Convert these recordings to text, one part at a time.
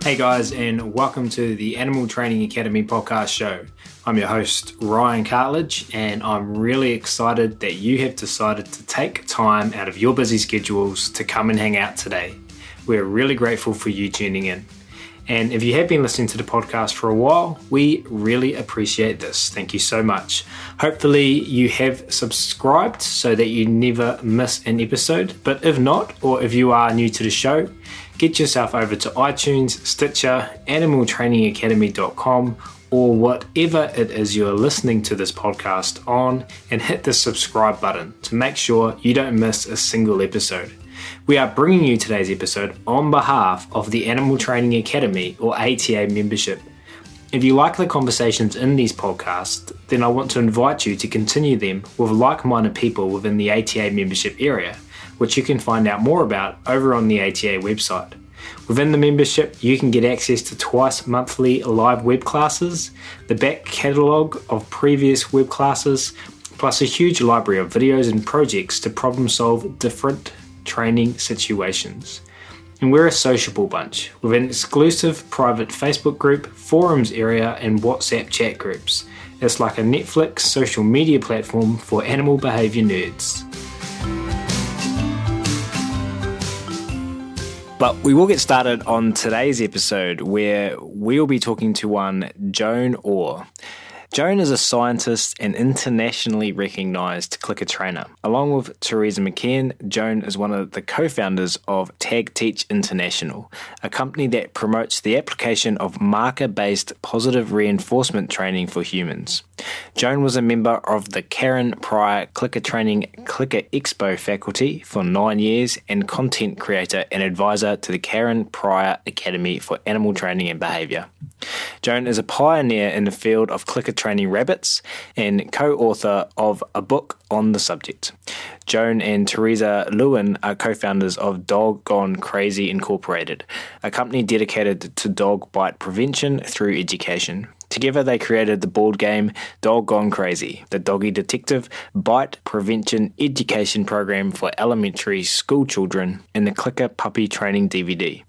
Hey guys, and welcome to the Animal Training Academy podcast show. I'm your host, Ryan Cartledge, and I'm really excited that you have decided to take time out of your busy schedules to come and hang out today. We're really grateful for you tuning in. And if you have been listening to the podcast for a while, we really appreciate this. Thank you so much. Hopefully you have subscribed so that you never miss an episode. But if not, or if you are new to the show, get yourself over to iTunes, Stitcher, animaltrainingacademy.com, or whatever it is you're listening to this podcast on, and hit the subscribe button to make sure you don't miss a single episode. We are bringing you today's episode on behalf of the Animal Training Academy, or ATA membership. If you like the conversations in these podcasts, then I want to invite you to continue them with like-minded people within the ATA membership area, which you can find out more about over on the ATA website. Within the membership, you can get access to twice monthly live web classes, the back catalogue of previous web classes, plus a huge library of videos and projects to problem solve different training situations. And we're a sociable bunch with an exclusive private Facebook group, forums area, and WhatsApp chat groups. It's like a Netflix social media platform for animal behaviour nerds. But we will get started on today's episode where we'll be talking to one Joan Orr. Joan is a scientist and internationally recognised clicker trainer. Along with Theresa McKeon, Joan is one of the co-founders of TAGteach International, a company that promotes the application of marker-based positive reinforcement training for humans. Joan was a member of the Karen Pryor Clickertraining Clicker Expo faculty for 9 years and content creator and advisor to the Karen Pryor Academy for Animal Training and Behaviour. Joan is a pioneer in the field of clicker training rabbits and co-author of a book on the subject. Joan and Teresa Lewin are co-founders of Doggone Crazy Inc, a company dedicated to dog bite prevention through education. Together they created the board game Doggone Crazy, the Doggie Detective bite prevention education program for elementary school children, and the Clicker Puppy Training DVD.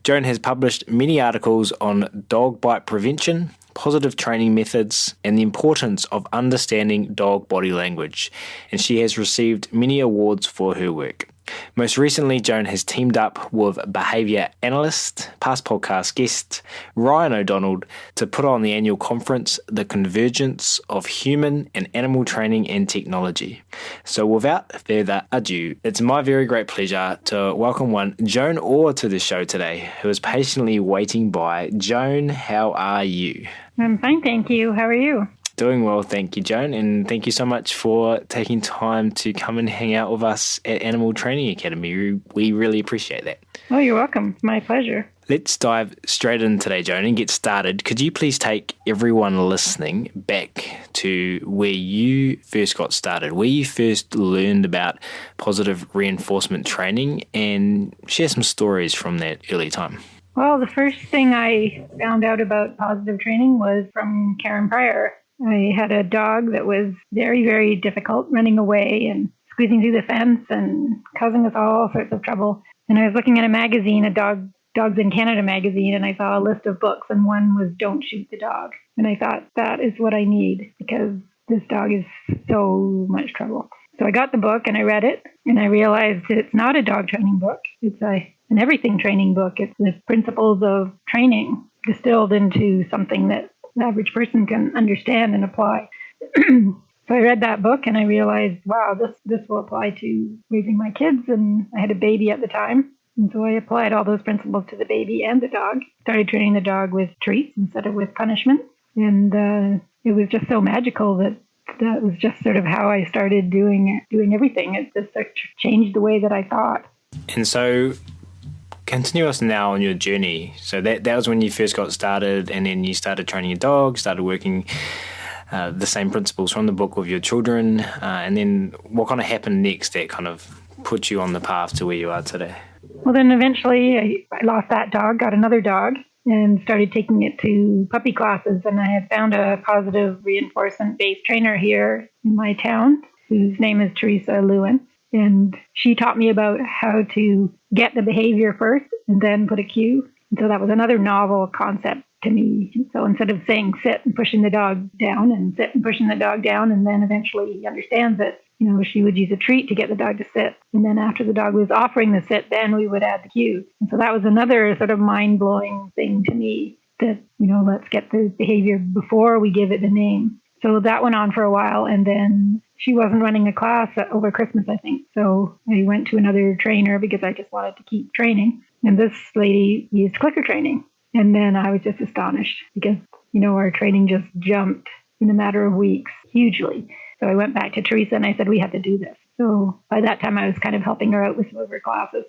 Joan has published many articles on dog bite prevention, positive training methods, and the importance of understanding dog body language, and she has received many awards for her work. Most recently, Joan has teamed up with behaviour analyst, past podcast guest Ryan O'Donnell to put on the annual conference, The Convergence of Human and Animal Training and Technology. So without further ado, it's my very great pleasure to welcome one Joan Orr to the show today, who is patiently waiting by. Joan, how are you? I'm fine, thank you. How are you? Doing well, thank you, Joan, and thank you so much for taking time to come and hang out with us at Animal Training Academy. We really appreciate that. Oh, you're welcome. My pleasure. Let's dive straight in today, Joan, and get started. Could you please take everyone listening back to where you first got started, where you first learned about positive reinforcement training, and share some stories from that early time? Well, the first thing I found out about positive training was from Karen Pryor. I had a dog that was very, very difficult, running away and squeezing through the fence and causing us all sorts of trouble. And I was looking at a magazine, a Dogs in Canada magazine, and I saw a list of books, and one was Don't Shoot the Dog. And I thought, that is what I need, because this dog is so much trouble. So I got the book and I read it, and I realized that it's not a dog training book. It's an everything training book. It's the principles of training distilled into something that the average person can understand and apply. So I read that book and I realized, wow, this will apply to raising my kids. And I had a baby at the time. And so I applied all those principles to the baby and the dog. Started training the dog with treats instead of with punishment. And it was just so magical that was just sort of how I started doing everything. It just sort of changed the way that I thought. And so continue us now on your journey. So that was when you first got started, and then you started training your dog, started working the same principles from the book with your children, and then what kind of happened next that kind of put you on the path to where you are today? Well, then eventually I lost that dog, got another dog, and started taking it to puppy classes. And I had found a positive reinforcement-based trainer here in my town, whose name is Theresa Lewin. And she taught me about how to get the behavior first and then put a cue. And so that was another novel concept to me. So instead of saying sit and pushing the dog down and sit and pushing the dog down, and then eventually he understands it, she would use a treat to get the dog to sit. And then after the dog was offering the sit, then we would add the cue. And so that was another sort of mind-blowing thing to me that, let's get the behavior before we give it the name. So that went on for a while. And then she wasn't running a class over Christmas, I think. So I went to another trainer because I just wanted to keep training. And this lady used Clickertraining. And then I was just astonished because, our training just jumped in a matter of weeks hugely. So I went back to Teresa and I said, we have to do this. So by that time, I was kind of helping her out with some of her classes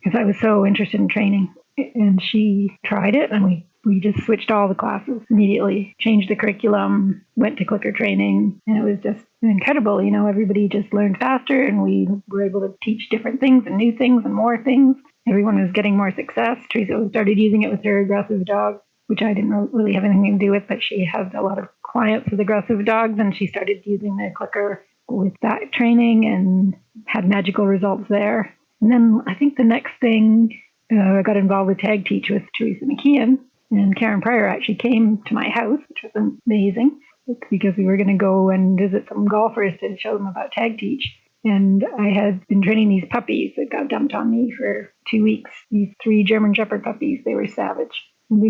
because I was so interested in training. And she tried it, and we just switched all the classes immediately, changed the curriculum, went to Clickertraining, and it was just incredible. Everybody just learned faster, and we were able to teach different things and new things and more things. Everyone was getting more success. Teresa started using it with her aggressive dog, which I didn't really have anything to do with, but she has a lot of clients with aggressive dogs, and she started using the clicker with that training and had magical results there. And then I think the next thing, I got involved with TAGteach with Theresa McKeon, and Karen Pryor actually came to my house, which was amazing, because we were going to go and visit some golfers to show them about TAGteach. And I had been training these puppies that got dumped on me for 2 weeks, these 3 German Shepherd puppies. They were savage. And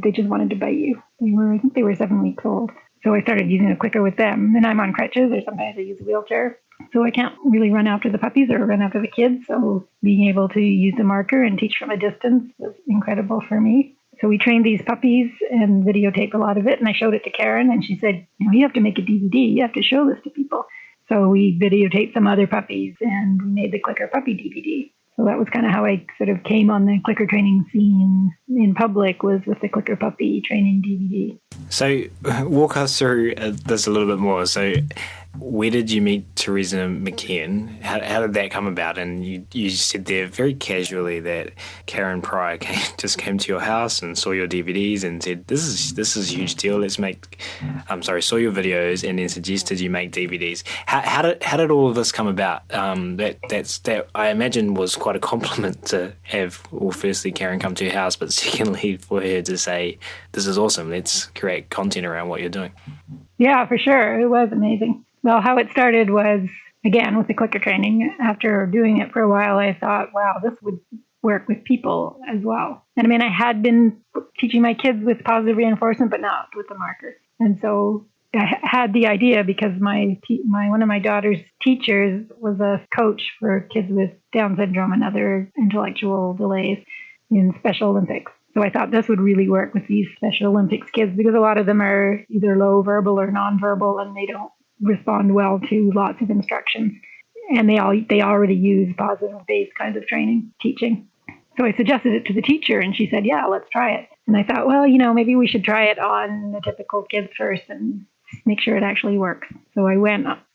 they just wanted to bite you. I think they were 7 weeks old. So I started using a clicker with them. And I'm on crutches, or sometimes I use a wheelchair. So I can't really run after the puppies or run after the kids. So being able to use the marker and teach from a distance was incredible for me. So we trained these puppies and videotaped a lot of it. And I showed it to Karen, and she said, you have to make a DVD. You have to show this to people. So we videotaped some other puppies, and we made the Clicker Puppy DVD. So that was kind of how I sort of came on the clicker training scene in public, was with the Clicker Puppy training DVD. So walk us through this a little bit more. So where did you meet Theresa McKeon? How did that come about? And you said there very casually that Karen Pryor just came to your house and saw your DVDs and said, this is a huge deal. Saw your videos and then suggested you make DVDs. How did all of this come about? That I imagine was quite a compliment to have, well, firstly, Karen come to your house, but secondly, for her to say, this is awesome. Let's create content around what you're doing. Yeah, for sure. It was amazing. Well, how it started was, again, with the clicker training. After doing it for a while, I thought, wow, this would work with people as well. And I had been teaching my kids with positive reinforcement, but not with the marker. And so I had the idea because one of my daughter's teachers was a coach for kids with Down syndrome and other intellectual delays in Special Olympics. So I thought this would really work with these Special Olympics kids, because a lot of them are either low verbal or nonverbal, and they don't respond well to lots of instructions. And they already use positive-based kinds of teaching. So I suggested it to the teacher, and she said, yeah, let's try it. And I thought, well, maybe we should try it on the typical kids first and make sure it actually works. So I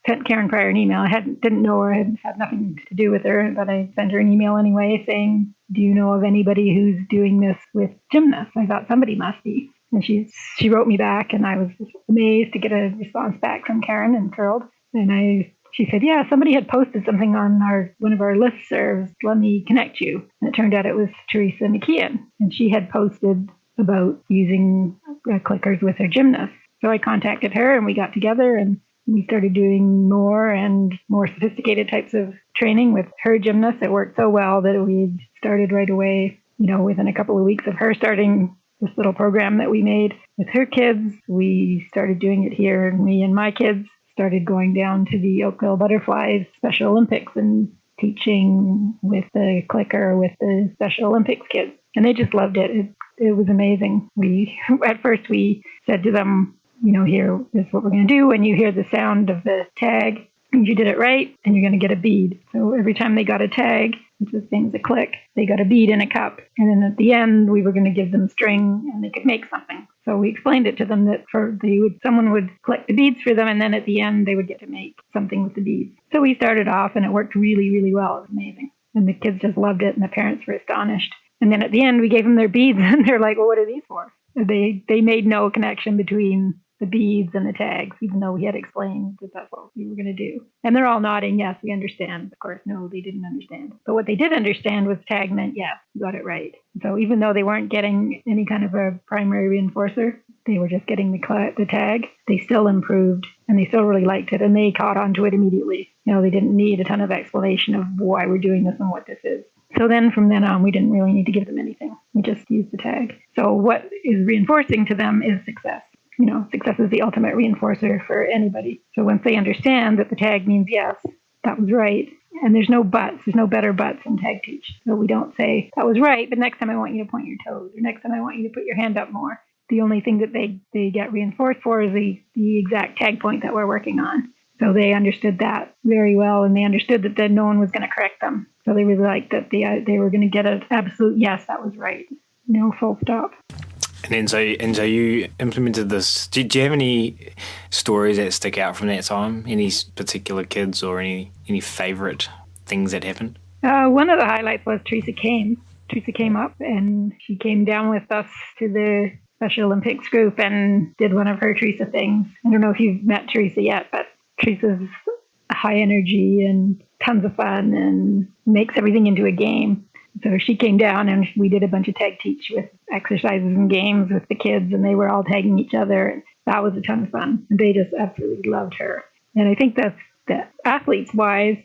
sent Karen Pryor an email. I didn't know her, had nothing to do with her, but I sent her an email anyway saying, do you know of anybody who's doing this with gymnasts? I thought somebody must be. And she wrote me back, and I was amazed to get a response back from Karen and thrilled. And she said, yeah, somebody had posted something on one of our listservs. Let me connect you. And it turned out it was Theresa McKeon. And she had posted about using clickers with her gymnasts. So I contacted her, and we got together, and we started doing more and more sophisticated types of training with her gymnasts. It worked so well that we started right away, within a couple of weeks of her starting this little program that we made with her kids. We started doing it here, and me and my kids started going down to the Oakville Butterflies Special Olympics and teaching with the clicker with the Special Olympics kids. And they just loved it. It was amazing. At first we said to them, here is what we're going to do. When you hear the sound of the tag, and you did it right, and you're going to get a bead. So every time they got a tag, which is the same as a click, they got a bead in a cup. And then at the end, we were going to give them string, and they could make something. So we explained it to them that someone would collect the beads for them, and then at the end, they would get to make something with the beads. So we started off, and it worked really, really well. It was amazing. And the kids just loved it, and the parents were astonished. And then at the end, we gave them their beads, and they're like, well, what are these for? They made no connection between the beads and the tags, even though we had explained that that's what we were going to do. And they're all nodding, yes, we understand. Of course, no, they didn't understand. But what they did understand was tag meant yes, you got it right. So even though they weren't getting any kind of a primary reinforcer, they were just getting the tag, they still improved and they still really liked it and they caught on to it immediately. They didn't need a ton of explanation of why we're doing this and what this is. So then from then on, we didn't really need to give them anything. We just used the tag. So what is reinforcing to them is success. Success is the ultimate reinforcer for anybody. So once they understand that the tag means yes, that was right, and there's no buts, there's no better buts in TAGteach. So we don't say, that was right, but next time I want you to point your toes, or next time I want you to put your hand up more. The only thing that they get reinforced for is the exact tag point that we're working on. So they understood that very well, and they understood that then no one was going to correct them. So they really liked that they were going to get an absolute yes, that was right. No full stop. And so you implemented this. Do you have any stories that stick out from that time? Any particular kids or any favourite things that happened? One of the highlights was Teresa came. Teresa came up and she came down with us to the Special Olympics group and did one of her Teresa things. I don't know if you've met Teresa yet, but Teresa's high energy and tons of fun and makes everything into a game. So she came down and we did a bunch of TAGteach with exercises and games with the kids, and they were all tagging each other. And that was a ton of fun. They just absolutely loved her. And I think that athletes-wise,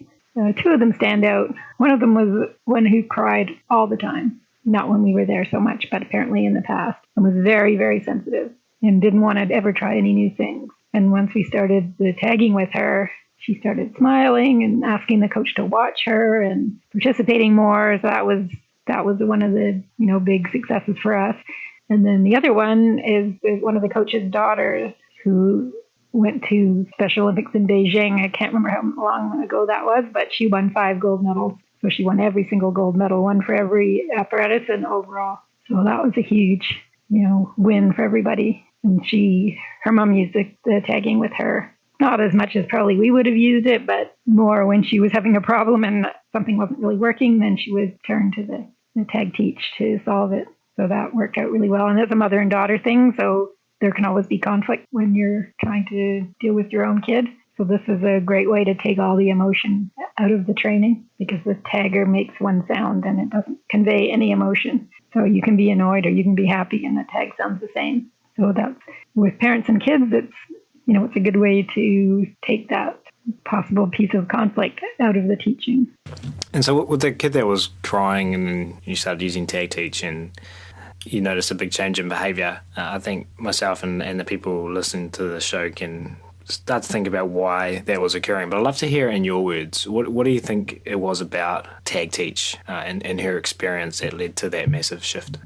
two of them stand out. One of them was one who cried all the time. Not when we were there so much, but apparently in the past, and was very, very sensitive and didn't want to ever try any new things. And once we started the tagging with her, she started smiling and asking the coach to watch her and participating more. So that was one of the big successes for us. And then the other one is one of the coach's daughters who went to Special Olympics in Beijing. I can't remember how long ago that was, but she won 5 gold medals. So she won every single gold medal, one for every apparatus and overall. So that was a huge, win for everybody. And her mom used the tagging with her. Not as much as probably we would have used it, but more when she was having a problem and something wasn't really working, then she would turn to the TAGteach to solve it. So that worked out really well. And it's a mother and daughter thing, so there can always be conflict when you're trying to deal with your own kid. So this is a great way to take all the emotion out of the training because the tagger makes one sound and it doesn't convey any emotion. So you can be annoyed or you can be happy and the tag sounds the same. So that's with parents and kids, it's a good way to take that possible piece of conflict out of the teaching. And so with the kid that was crying and you started using TAGteach and you noticed a big change in behaviour, I think myself and the people listening to the show can start to think about why that was occurring. But I'd love to hear in your words, what do you think it was about TAGteach and her experience that led to that massive shift?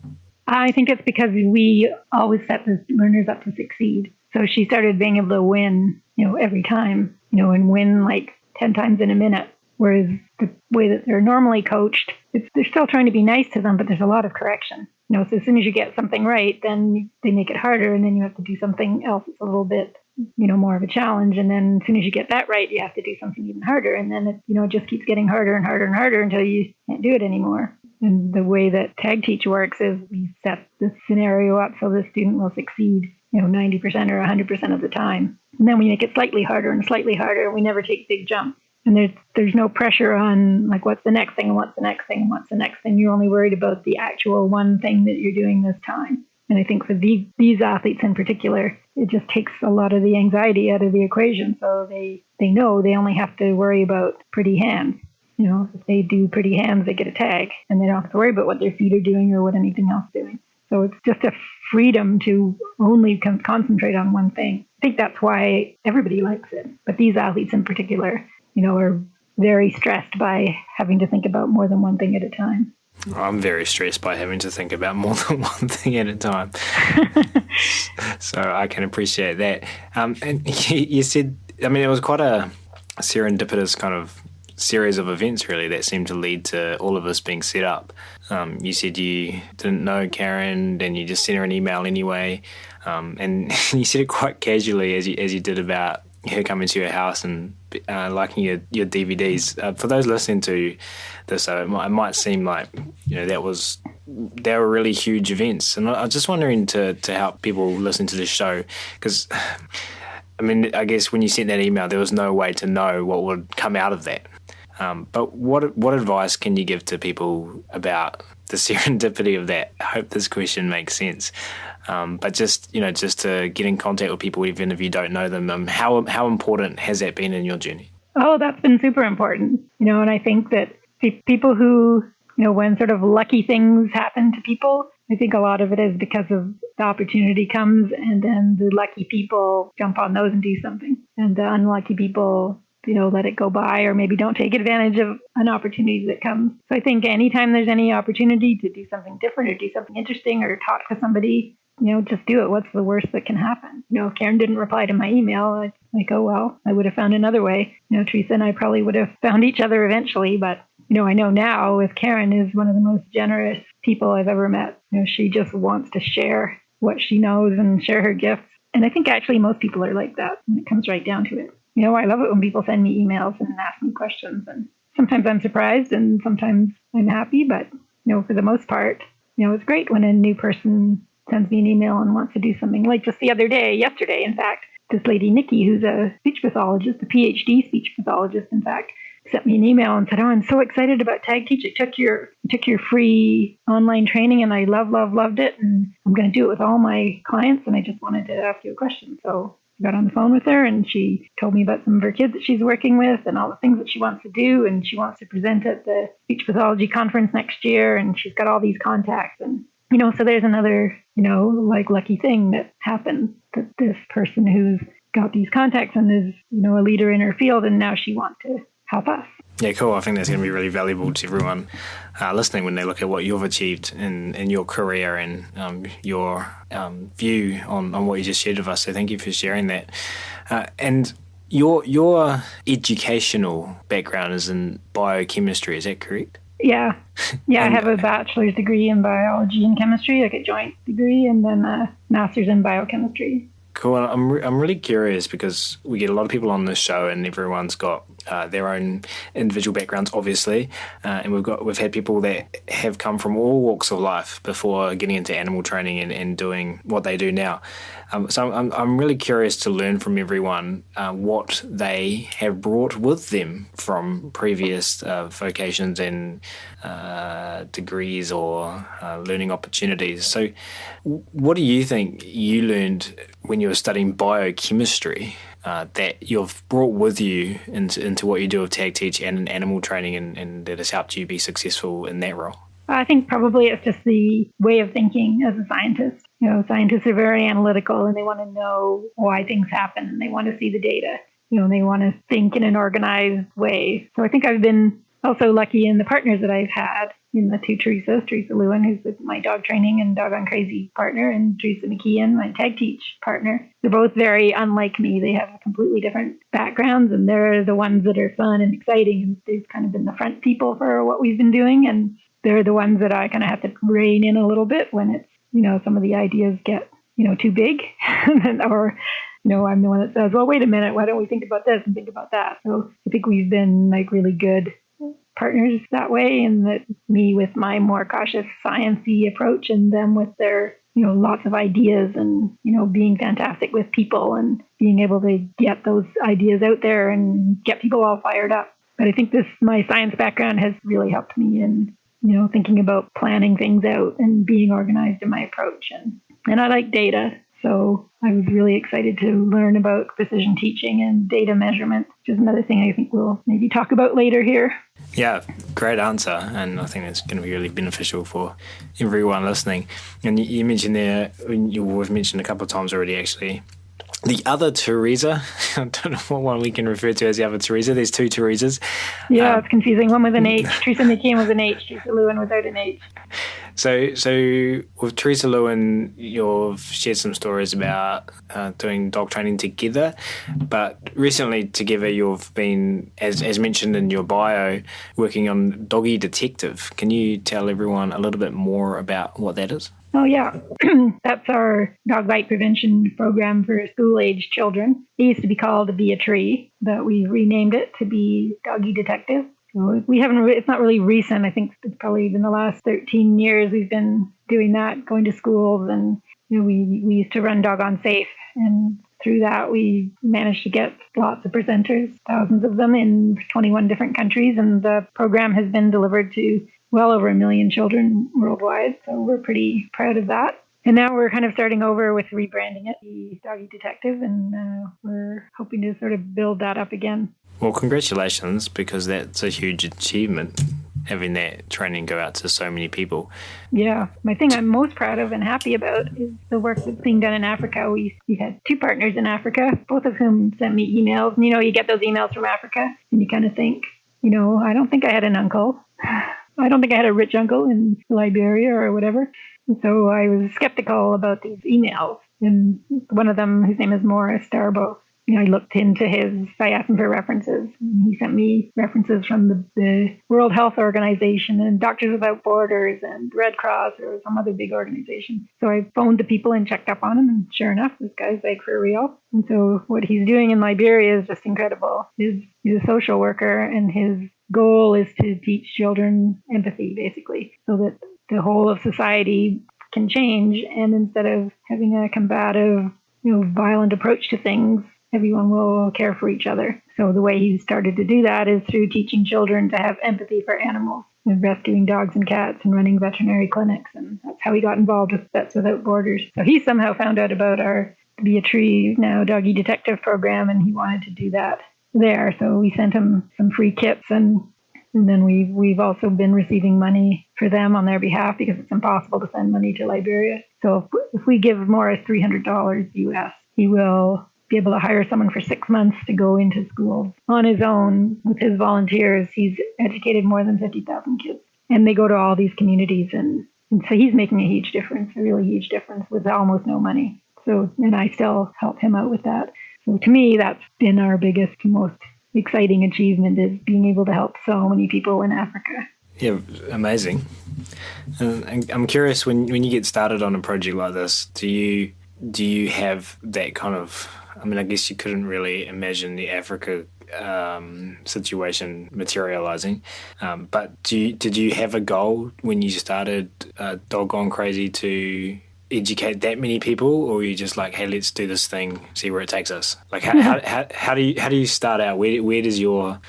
I think it's because we always set the learners up to succeed. So she started being able to win, every time, and win like 10 times in a minute. Whereas the way that they're normally coached, they're still trying to be nice to them, but there's a lot of correction. So as soon as you get something right, then they make it harder, and then you have to do something else that's a little bit, more of a challenge. And then as soon as you get that right, you have to do something even harder. And then it just keeps getting harder and harder and harder until you can't do it anymore. And the way that TAGteach works is we set the scenario up so the student will succeed, 90% or 100% of the time. And then we make it slightly harder and slightly harder, and we never take big jumps. And there's no pressure on, like, what's the next thing and what's the next thing and what's the next thing. You're only worried about the actual one thing that you're doing this time. And I think for these athletes in particular, it just takes a lot of the anxiety out of the equation. So they know they only have to worry about pretty hands. If they do pretty hands, they get a tag, and they don't have to worry about what their feet are doing or what anything else is doing. So it's just a freedom to only concentrate on one thing. I think that's why everybody likes it. But these athletes in particular, are very stressed by having to think about more than one thing at a time. I'm very stressed by having to think about more than one thing at a time. So I can appreciate that. And you said, it was quite a serendipitous kind of series of events, really, that seemed to lead to all of this being set up. You said you didn't know Karen, and you just sent her an email anyway. And you said it quite casually, as you did about her coming to your house and liking your DVDs. For those listening to this, it might seem like they were really huge events, and I was just wondering to help people listen to this show, because I mean, I guess when you sent that email, there was no way to know what would come out of that. But what advice can you give to people about the serendipity of that? I hope this question makes sense. But just to get in contact with people, even if you don't know them, how important has that been in your journey? Oh, that's been super important. And I think that people who, when sort of lucky things happen to people, I think a lot of it is because of the opportunity comes, and then the lucky people jump on those and do something. And the unlucky people, let it go by, or maybe don't take advantage of an opportunity that comes. So I think anytime there's any opportunity to do something different or do something interesting or talk to somebody, just do it. What's the worst that can happen? If Karen didn't reply to my email, I'd like, oh, well, I would have found another way. Teresa and I probably would have found each other eventually, but I know now with Karen is one of the most generous people I've ever met. She just wants to share what she knows and share her gifts. And I think actually most people are like that when it comes right down to it. I love it when people send me emails and ask me questions. And sometimes I'm surprised and sometimes I'm happy. But, for the most part, it's great when a new person sends me an email and wants to do something. Like just yesterday, in fact, this lady, Nikki, who's a speech pathologist, a PhD speech pathologist, in fact, sent me an email and said, oh, I'm so excited about TAGteach. I took your free online training and I loved it. And I'm going to do it with all my clients. And I just wanted to ask you a question. So I got on the phone with her and she told me about some of her kids that she's working with and all the things that she wants to do. And she wants to present at the speech pathology conference next year. And she's got all these contacts. And, so there's another, lucky thing that happened, that this person who's got these contacts and is, a leader in her field, and now she wants to help us. Yeah, cool. I think that's going to be really valuable to everyone listening when they look at what you've achieved in your career and your view on what you just shared with us. So thank you for sharing that. And your educational background is in biochemistry, is that correct? Yeah. Yeah, I have a bachelor's degree in biology and chemistry, like a joint degree, and then a master's in biochemistry. Cool. I'm really curious because we get a lot of people on this show and everyone's got their own individual backgrounds, obviously, and we've had people that have come from all walks of life before getting into animal training and doing what they do now. So I'm really curious to learn from everyone what they have brought with them from previous vocations and degrees or learning opportunities. So what do you think you learned when you were studying biochemistry that you've brought with you into what you do with TAGteach and in animal training and that has helped you be successful in that role? I think probably it's just the way of thinking as a scientist. Scientists are very analytical and they want to know why things happen and they want to see the data. And they want to think in an organized way. So I think I've been also lucky in the partners that I've had in the two Teresas, Teresa Lewin, who's my dog training and Doggone Crazy partner, and Theresa McKeon, my TAGteach partner. They're both very unlike me. They have completely different backgrounds, and they're the ones that are fun and exciting. And they've kind of been the front people for what we've been doing, and they're the ones that I kind of have to rein in a little bit when it's, some of the ideas get, too big, or I'm the one that says, well, wait a minute, why don't we think about this and think about that? So I think we've been really good partners that way, and that me with my more cautious science-y approach and them with their, lots of ideas and, being fantastic with people and being able to get those ideas out there and get people all fired up. But I think my science background has really helped me in, thinking about planning things out and being organized in my approach. And I like data. So I was really excited to learn about precision teaching and data measurement, which is another thing I think we'll maybe talk about later here. Yeah, great answer. And I think that's going to be really beneficial for everyone listening. And you mentioned there, we've mentioned a couple of times already actually, the other Teresa. I don't know what one we can refer to as the other Teresa. There's two Teresas. Yeah, it's confusing. One with an H. Theresa McKeon with an H. Teresa Lewin without an H. So with Teresa Lewin, you've shared some stories about doing dog training together, but recently together you've been, as mentioned in your bio, working on Doggie Detective. Can you tell everyone a little bit more about what that is? Oh, yeah. That's our dog bite prevention program for school-age children. It used to be called Be a Tree, but we renamed it to be Doggie Detective. So we haven't. It's not really recent. I think it's probably been the last 13 years we've been doing that, going to schools, and we used to run Doggone Safe, and through that we managed to get lots of presenters, thousands of them in 21 different countries, and the program has been delivered to well over 1 million children worldwide. So we're pretty proud of that. And now we're kind of starting over with rebranding it, the Doggie Detective, and we're hoping to sort of build that up again. Well, congratulations, because that's a huge achievement, having that training go out to so many people. Yeah. My thing I'm most proud of and happy about is the work that's being done in Africa. We had 2 partners in Africa, both of whom sent me emails. And, you get those emails from Africa, and you kind of think, I don't think I had an uncle. I don't think I had a rich uncle in Liberia or whatever. And so I was skeptical about these emails. And one of them, his name is Morris Starbo, I looked into I asked him for references. And he sent me references from the World Health Organization and Doctors Without Borders and Red Cross or some other big organization. So I phoned the people and checked up on him, and sure enough, this guy's like for real. And so what he's doing in Liberia is just incredible. He's a social worker, and his goal is to teach children empathy, basically, so that the whole of society can change. And instead of having a combative, violent approach to things, everyone will care for each other. So the way he started to do that is through teaching children to have empathy for animals, and rescuing dogs and cats and running veterinary clinics. And that's how he got involved with Vets Without Borders. So he somehow found out about our Be a Tree, now Doggie Detective program, and he wanted to do that there. So we sent him some free kits, and then we've also been receiving money for them on their behalf, because it's impossible to send money to Liberia. So if we give Morris $300 US, he will be able to hire someone for 6 months to go into schools on his own with his volunteers. He's educated more than 50,000 kids, and they go to all these communities, and so he's making a huge difference, a really huge difference, with almost no money. So, and I still help him out with that. So to me, that's been our biggest, most exciting achievement, is being able to help so many people in Africa. Yeah, amazing. And I'm curious, when you get started on a project like this, do you have that kind of, I guess you couldn't really imagine the Africa situation materializing, but did you have a goal when you started Doggone Crazy to educate that many people, or were you just like, hey, let's do this thing, see where it takes us? Like, how do you start out? Where does your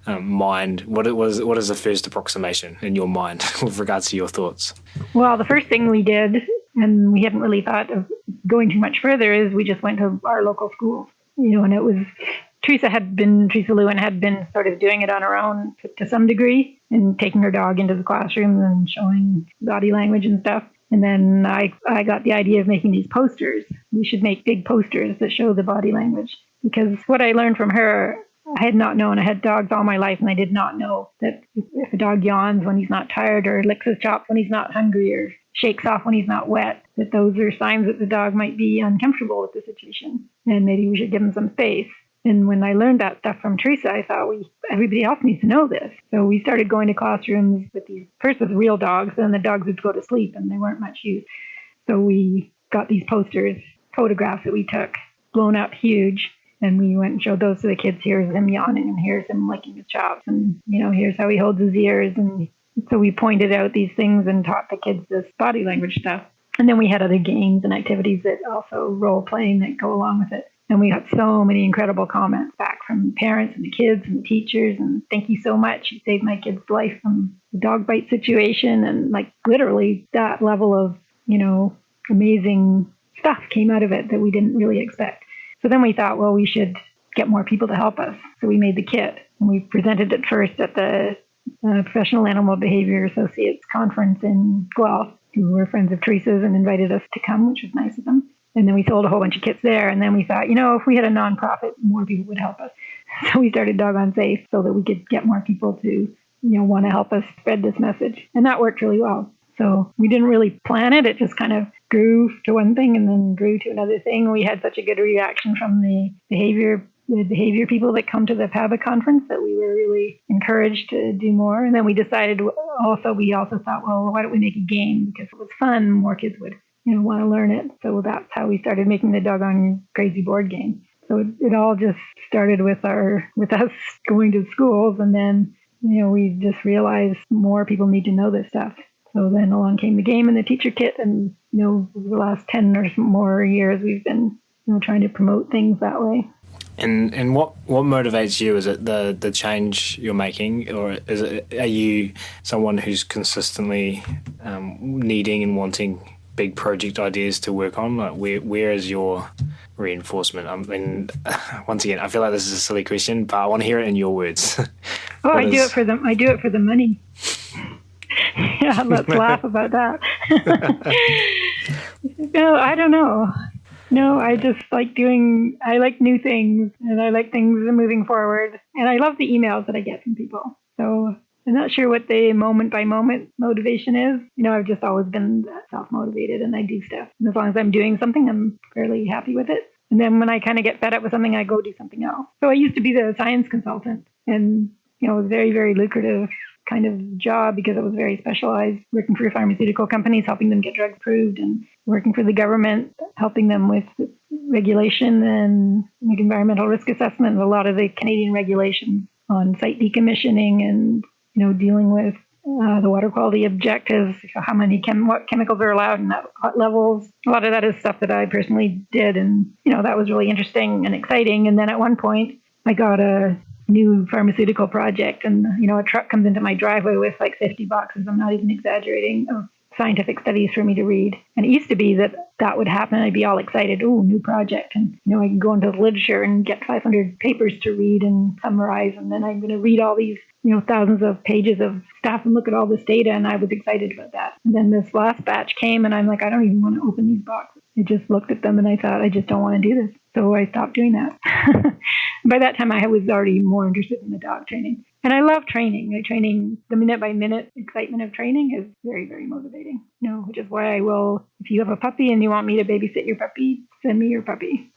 mind, what is the first approximation in your mind with regards to your thoughts? Well, the first thing we did, and we hadn't really thought of going too much further, is we just went to our local schools. And it was, Teresa Lewin had been sort of doing it on her own to some degree, and taking her dog into the classroom and showing body language and stuff. And then I got the idea of making these posters. We should make big posters that show the body language, because what I learned from her, I had not known. I had dogs all my life, and I did not know that if a dog yawns when he's not tired, or licks his chops when he's not hungry, or shakes off when he's not wet, that those are signs that the dog might be uncomfortable with the situation, and maybe we should give him some space. And when I learned that stuff from Teresa, I thought everybody else needs to know this. So we started going to classrooms first with real dogs, then the dogs would go to sleep, and they weren't much use. So we got these posters, photographs that we took, blown up huge, and we went and showed those to the kids. Here's him yawning, and here's him licking his chops, and here's how he holds his ears. And so we pointed out these things and taught the kids this body language stuff. And then we had other games and activities that also role playing that go along with it. And we got so many incredible comments back from parents and the kids and the teachers. And thank you so much. You saved my kid's life from the dog bite situation. And like literally that level of, amazing stuff came out of it that we didn't really expect. So then we thought, well, we should get more people to help us. So we made the kit, and we presented it first at the Professional Animal Behavior Associates Conference in Guelph, who were friends of Teresa's and invited us to come, which was nice of them. And then we sold a whole bunch of kits there. And then we thought, if we had a nonprofit, more people would help us. So we started Doggone Safe so that we could get more people to, want to help us spread this message. And that worked really well. So we didn't really plan it. It just kind of grew to one thing and then grew to another thing. We had such a good reaction from the behavior the behavior people that come to the PABA conference that we were really encouraged to do more. And then we decided we also thought, well, why don't we make a game? Because it was fun, more kids would want to learn it. So that's how we started making the Doggone Crazy board game. So it all just started with us going to schools, and then we just realized more people need to know this stuff. So then along came the game and the teacher kit, and the last 10 or more years we've been trying to promote things that way. And what motivates you? Is it the change you're making, or are you someone who's consistently needing and wanting big project ideas to work on? Like where is your reinforcement? I mean, once again, I feel like this is a silly question, but I want to hear it in your words. I do it for the money. Yeah, let's laugh about that. No, I don't know. No, I just like I like new things, and I like things moving forward. And I love the emails that I get from people. So I'm not sure what the moment by moment motivation is. I've just always been self-motivated, and I do stuff. And as long as I'm doing something, I'm fairly happy with it. And then when I kind of get fed up with something, I go do something else. So I used to be the science consultant, and it was very, very lucrative kind of job because it was very specialized, working for pharmaceutical companies, helping them get drugs approved, and working for the government, helping them with regulation and environmental risk assessment, and a lot of the Canadian regulations on site decommissioning, and dealing with the water quality objectives, what chemicals are allowed and at what levels. A lot of that is stuff that I personally did, and that was really interesting and exciting. And then at one point I got a new pharmaceutical project, and a truck comes into my driveway with like 50 boxes, I'm not even exaggerating, of scientific studies for me to read. And it used to be that would happen, I'd be all excited, new project, and I can go into the literature and get 500 papers to read and summarize, and then I'm going to read all these thousands of pages of stuff and look at all this data, and I was excited about that. And then this last batch came, and I'm like, I don't even want to open these boxes. I just looked at them and I thought, I just don't want to do this. So I stopped doing that. By that time, I was already more interested in the dog training. And I love training. The minute-by-minute excitement of training is very, very motivating. Which is why I will, if you have a puppy and you want me to babysit your puppy, send me your puppy,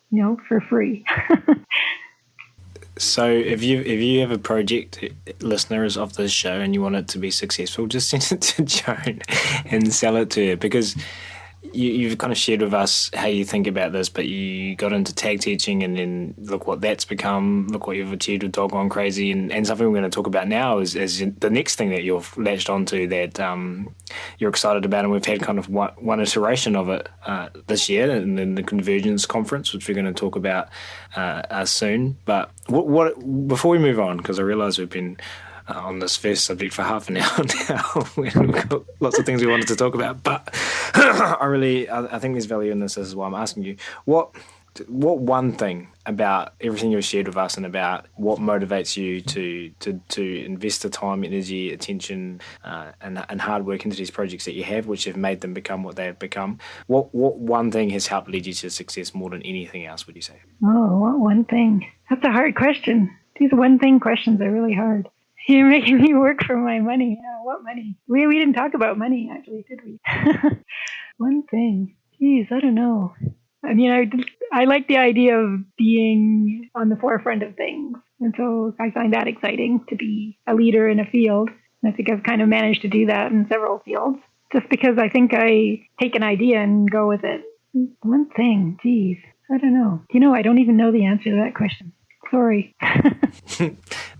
for free. So if you have a project, listeners of this show, and you want it to be successful, just send it to Joan and sell it to her, because you've kind of shared with us how you think about this, but you got into tag teaching, and then look what that's become, look what you've achieved with Doggone Crazy, and something we're going to talk about now is the next thing that you've latched onto that you're excited about, and we've had kind of one iteration of it this year, and then the Convergence conference, which we're going to talk about soon. But what before we move on, because I realise we've been on this first subject for half an hour now. We've got lots of things we wanted to talk about, but I think there's value in this. This is why I'm asking you. What one thing about everything you've shared with us, and about what motivates you to invest the time, energy, attention, and hard work into these projects that you have, which have made them become what they have become? What one thing has helped lead you to success more than anything else, would you say? Oh, what one thing? That's a hard question. These one thing questions are really hard. You're making me work for my money. What money? We didn't talk about money, actually, did we? One thing. Geez, I don't know. I mean, I like the idea of being on the forefront of things. And so I find that exciting, to be a leader in a field. And I think I've kind of managed to do that in several fields, just because I think I take an idea and go with it. One thing. Geez, I don't know. I don't even know the answer to that question. Sorry.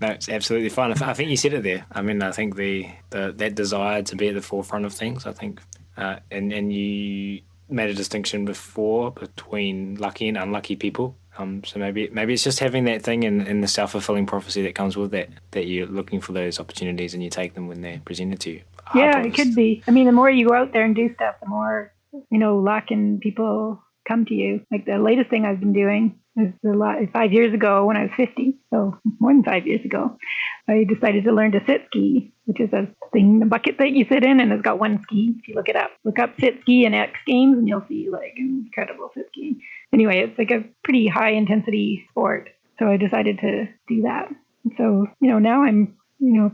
No, it's absolutely fine. I think you said it there. I mean, I think that desire to be at the forefront of things, I think, and you made a distinction before between lucky and unlucky people. So maybe it's just having that thing and the self-fulfilling prophecy that comes with that you're looking for those opportunities and you take them when they're presented to you. Yeah, it could be. I mean, the more you go out there and do stuff, the more, luck and people come to you. Like the latest thing I've been doing is 5 years ago when I was 50, so more than 5 years ago, I decided to learn to sit ski, which is a thing, a bucket that you sit in, and it's got one ski. If you look it up, look up sit ski and X Games, and you'll see like incredible sit skiing. Anyway, it's like a pretty high intensity sport, so I decided to do that. And so, now I'm,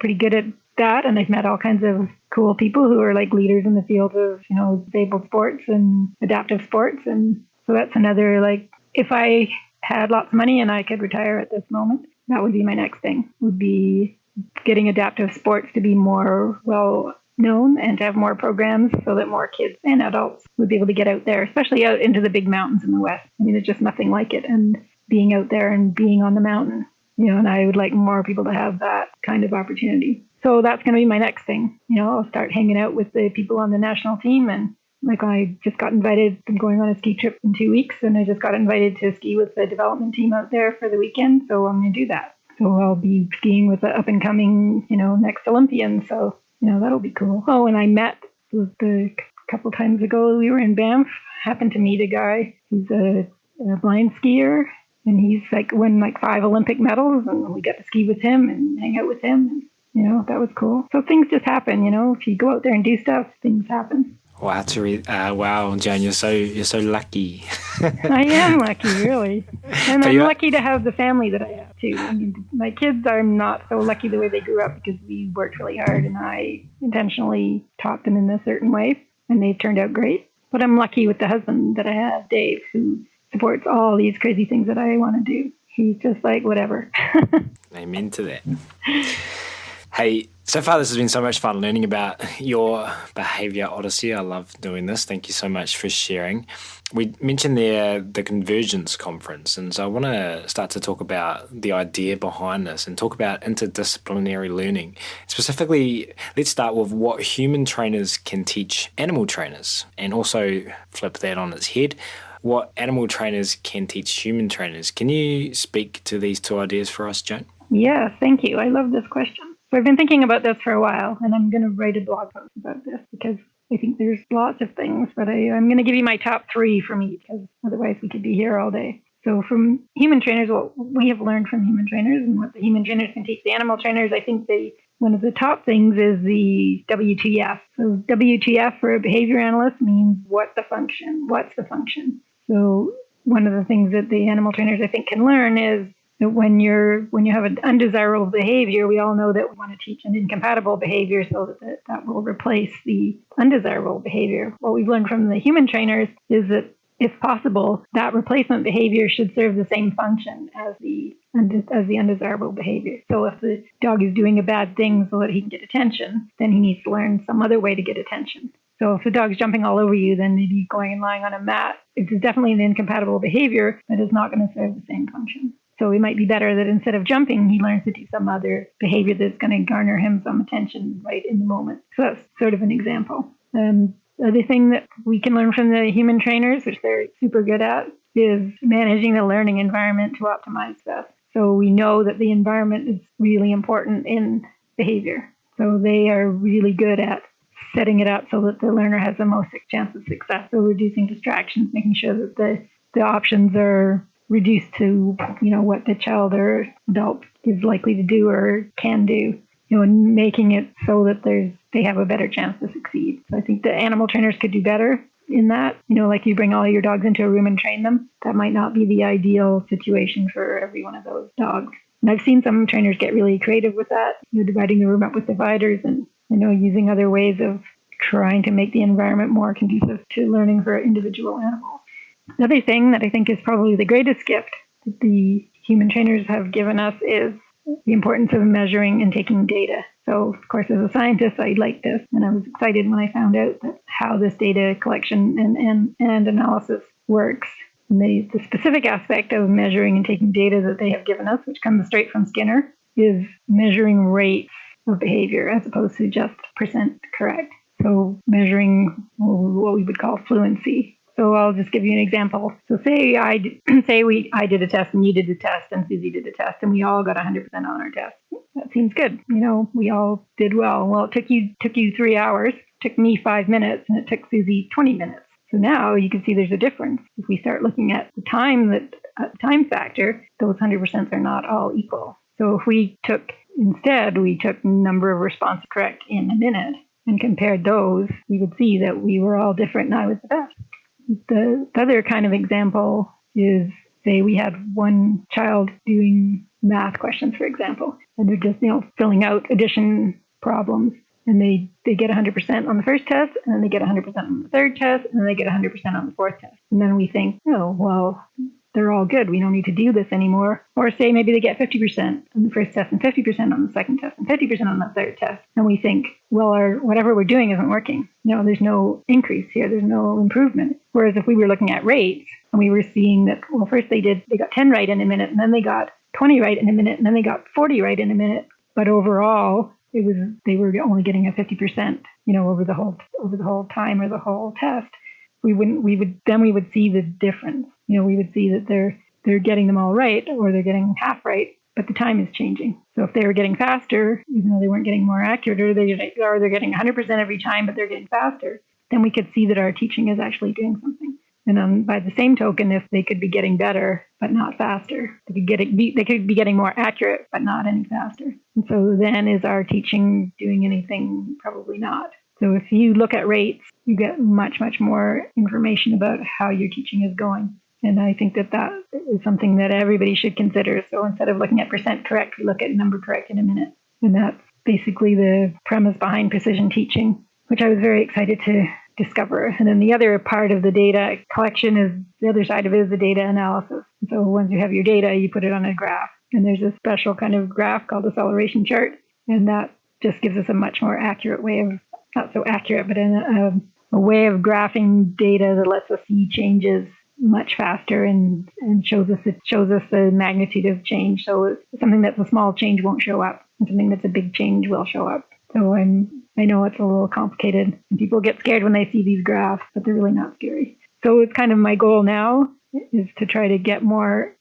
pretty good at that, and I've met all kinds of cool people who are like leaders in the field of, disabled sports and adaptive sports, and so that's another, like, if I had lots of money and I could retire at this moment, that would be my next thing, would be getting adaptive sports to be more well known and to have more programs so that more kids and adults would be able to get out there, especially out into the big mountains in the West. I mean, there's just nothing like it. And being out there and being on the mountain, and I would like more people to have that kind of opportunity. So that's going to be my next thing. I'll start hanging out with the people on the national team. And like I just got invited, I'm going on a ski trip in 2 weeks, and I just got invited to ski with the development team out there for the weekend. So I'm going to do that. So I'll be skiing with the up and coming, next Olympian. So, that'll be cool. Oh, and I met a couple times ago, we were in Banff, happened to meet a guy who's a blind skier, and he's won 5 Olympic medals, and we got to ski with him and hang out with him. And, that was cool. So things just happen, if you go out there and do stuff, things happen. Wow, wow, Joan, you're so lucky. I am lucky, really. And I'm lucky to have the family that I have, too. I mean, my kids are not so lucky the way they grew up because we worked really hard and I intentionally taught them in a certain way, and they've turned out great. But I'm lucky with the husband that I have, Dave, who supports all these crazy things that I want to do. He's just like, whatever. Amen to that. Hey, so far this has been so much fun learning about your behaviour odyssey. I love doing this. Thank you so much for sharing. We mentioned there the Convergence conference, and so I want to start to talk about the idea behind this and talk about interdisciplinary learning. Specifically, let's start with what human trainers can teach animal trainers, and also flip that on its head, what animal trainers can teach human trainers. Can you speak to these two ideas for us, Joan? Yeah, thank you. I love this question. So I've been thinking about this for a while, and I'm going to write a blog post about this because I think there's lots of things, but I'm going to give you my top 3 from each, because otherwise we could be here all day. So from human trainers, what we have learned from human trainers and what the human trainers can teach the animal trainers, I think one of the top things is the WTF. So WTF for a behavior analyst means what's the function? So one of the things that the animal trainers, I think, can learn is that when you have an undesirable behavior, we all know that we want to teach an incompatible behavior so that will replace the undesirable behavior. What we've learned from the human trainers is that, if possible, that replacement behavior should serve the same function as the undesirable behavior. So if the dog is doing a bad thing so that he can get attention, then he needs to learn some other way to get attention. So if the dog's jumping all over you, then maybe going and lying on a mat, it's definitely an incompatible behavior, but it's not going to serve the same function. So it might be better that instead of jumping, he learns to do some other behavior that's going to garner him some attention right in the moment. So that's sort of an example. The other thing that we can learn from the human trainers, which they're super good at, is managing the learning environment to optimize stuff. So we know that the environment is really important in behavior. So they are really good at setting it up so that the learner has the most chance of success. So reducing distractions, making sure that the options are reduced to, what the child or adult is likely to do or can do, and making it so that they have a better chance to succeed. So I think the animal trainers could do better in that. Like you bring all your dogs into a room and train them. That might not be the ideal situation for every one of those dogs. And I've seen some trainers get really creative with that, dividing the room up with dividers and, using other ways of trying to make the environment more conducive to learning for individual animals. The other thing that I think is probably the greatest gift that the human trainers have given us is the importance of measuring and taking data. So, of course, as a scientist, I like this, and I was excited when I found out that how this data collection and analysis works. And the specific aspect of measuring and taking data that they have given us, which comes straight from Skinner, is measuring rates of behavior as opposed to just percent correct. So measuring what we would call fluency. So I'll just give you an example. So say I did a test and you did a test and Susie did a test and we all got 100% on our test. That seems good. We all did well. Well, it took you 3 hours, took me 5 minutes, and it took Susie 20 minutes. So now you can see there's a difference. If we start looking at the time factor, those 100% are not all equal. So if we took number of responses correct in a minute and compared those, we would see that we were all different and I was the best. The other kind of example is, say we had one child doing math questions, for example, and they're just, filling out addition problems, and they get 100% on the first test, and then they get 100% on the third test, and then they get 100% on the fourth test. And then we think, oh, well, they're all good. We don't need to do this anymore. Or say maybe they get 50% on the first test and 50% on the second test and 50% on the third test. And we think, well, whatever we're doing isn't working. There's no increase here. There's no improvement. Whereas if we were looking at rates and we were seeing that, well, first they got 10 right in a minute, and then they got 20 right in a minute, and then they got 40 right in a minute. But overall, they were only getting a 50%, over the whole time or the whole test. We would see the difference. We would see that they're getting them all right, or they're getting half right, but the time is changing. So if they were getting faster, even though they weren't getting more accurate, or they're getting 100% every time, but they're getting faster, then we could see that our teaching is actually doing something. And by the same token, if they could be getting better but not faster, they could be getting more accurate but not any faster. And so then, is our teaching doing anything? Probably not. So if you look at rates, you get much, much more information about how your teaching is going. And I think that is something that everybody should consider. So instead of looking at percent correct, we look at number correct in a minute. And that's basically the premise behind precision teaching, which I was very excited to discover. And then the other part of the data collection the other side of it is the data analysis. So once you have your data, you put it on a graph. And there's a special kind of graph called acceleration chart. And that just gives us a much more accurate way of, not so accurate, but a way of graphing data that lets us see changes much faster and shows us the magnitude of change. So something that's a small change won't show up, and something that's a big change will show up. So I know it's a little complicated, and people get scared when they see these graphs, but they're really not scary. So it's kind of my goal now is to try to get more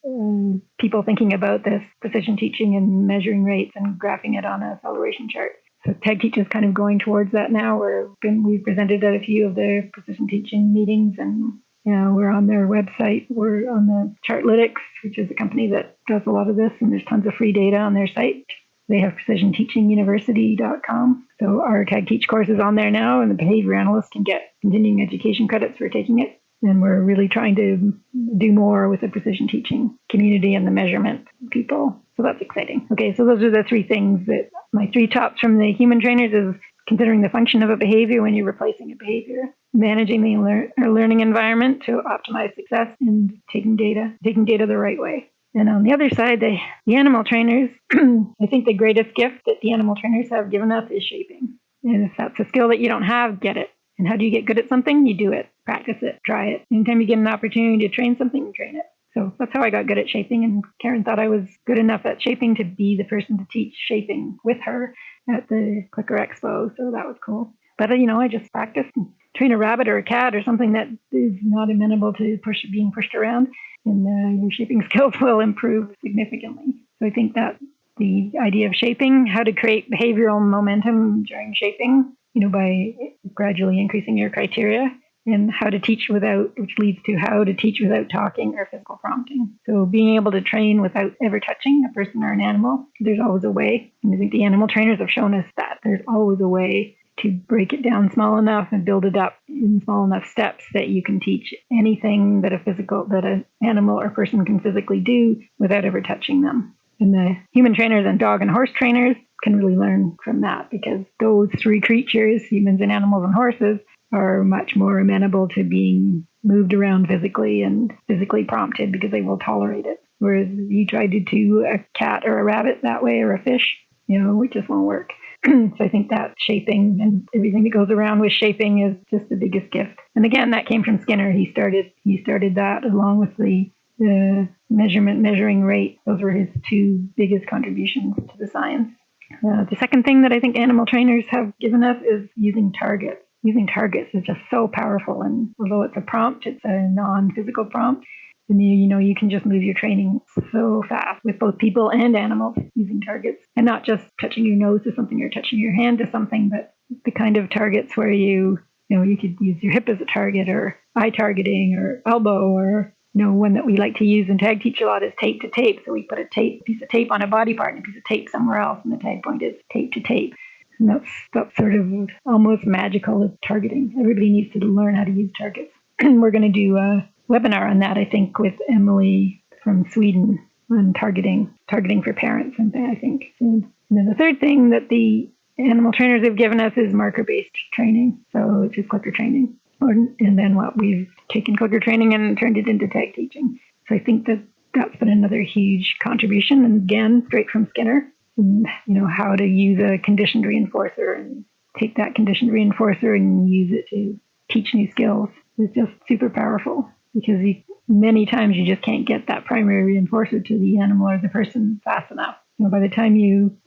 people thinking about this precision teaching and measuring rates and graphing it on an acceleration chart. So TAGteach is kind of going towards that now. We've presented at a few of the precision teaching meetings, and we're on their website. We're on the Chartlytics, which is a company that does a lot of this, and there's tons of free data on their site. They have precisionteachinguniversity.com. So our TAGteach course is on there now, and the behavior analyst can get continuing education credits for taking it. And we're really trying to do more with the precision teaching community and the measurement people. So that's exciting. Okay, so those are the three things that my three tops from the human trainers is considering the function of a behavior when you're replacing a behavior, managing the learning environment to optimize success, and taking data the right way. And on the other side, the animal trainers, I think the greatest gift that the animal trainers have given us is shaping. And if that's a skill that you don't have, get it. And how do you get good at something? You do it, practice it, try it. Anytime you get an opportunity to train something, you train it. So that's how I got good at shaping. And Karen thought I was good enough at shaping to be the person to teach shaping with her at the Clicker Expo. So that was cool. But, I just practiced and train a rabbit or a cat or something that is not amenable to being pushed around. And your shaping skills will improve significantly. So I think that the idea of shaping, how to create behavioral momentum during shaping, by gradually increasing your criteria, and how to teach which leads to how to teach without talking or physical prompting. So being able to train without ever touching a person or an animal, there's always a way. And I think the animal trainers have shown us that there's always a way to break it down small enough and build it up in small enough steps that you can teach anything that an animal or person can physically do without ever touching them. And the human trainers and dog and horse trainers can really learn from that, because those three creatures, humans and animals and horses, are much more amenable to being moved around physically and physically prompted because they will tolerate it. Whereas you try to do a cat or a rabbit that way, or a fish, it just won't work. So I think that shaping and everything that goes around with shaping is just the biggest gift. And again, that came from Skinner. He started that along with the measuring rate. Those were his two biggest contributions to the science. The second thing that I think animal trainers have given us is using targets. Using targets is just so powerful. And although it's a prompt, it's a non-physical prompt. And you can just move your training so fast with both people and animals using targets, and not just touching your nose to something or touching your hand to something, but the kind of targets where you could use your hip as a target, or eye targeting, or elbow, or one that we like to use in TAGteach a lot is tape to tape. So we put a piece of tape on a body part and a piece of tape somewhere else, and the tag point is tape to tape. And that's sort of almost magical of targeting. Everybody needs to learn how to use targets. We're going to do a webinar on that, I think, with Emily from Sweden on targeting for parents, and I think. And then the third thing that the animal trainers have given us is marker-based training, so which is clicker training. And then we've taken clicker training and turned it into tag teaching. So I think that that's been another huge contribution. And again, straight from Skinner, and, how to use a conditioned reinforcer and take that conditioned reinforcer and use it to teach new skills is just super powerful, because many times you just can't get that primary reinforcer to the animal or the person fast enough. By the time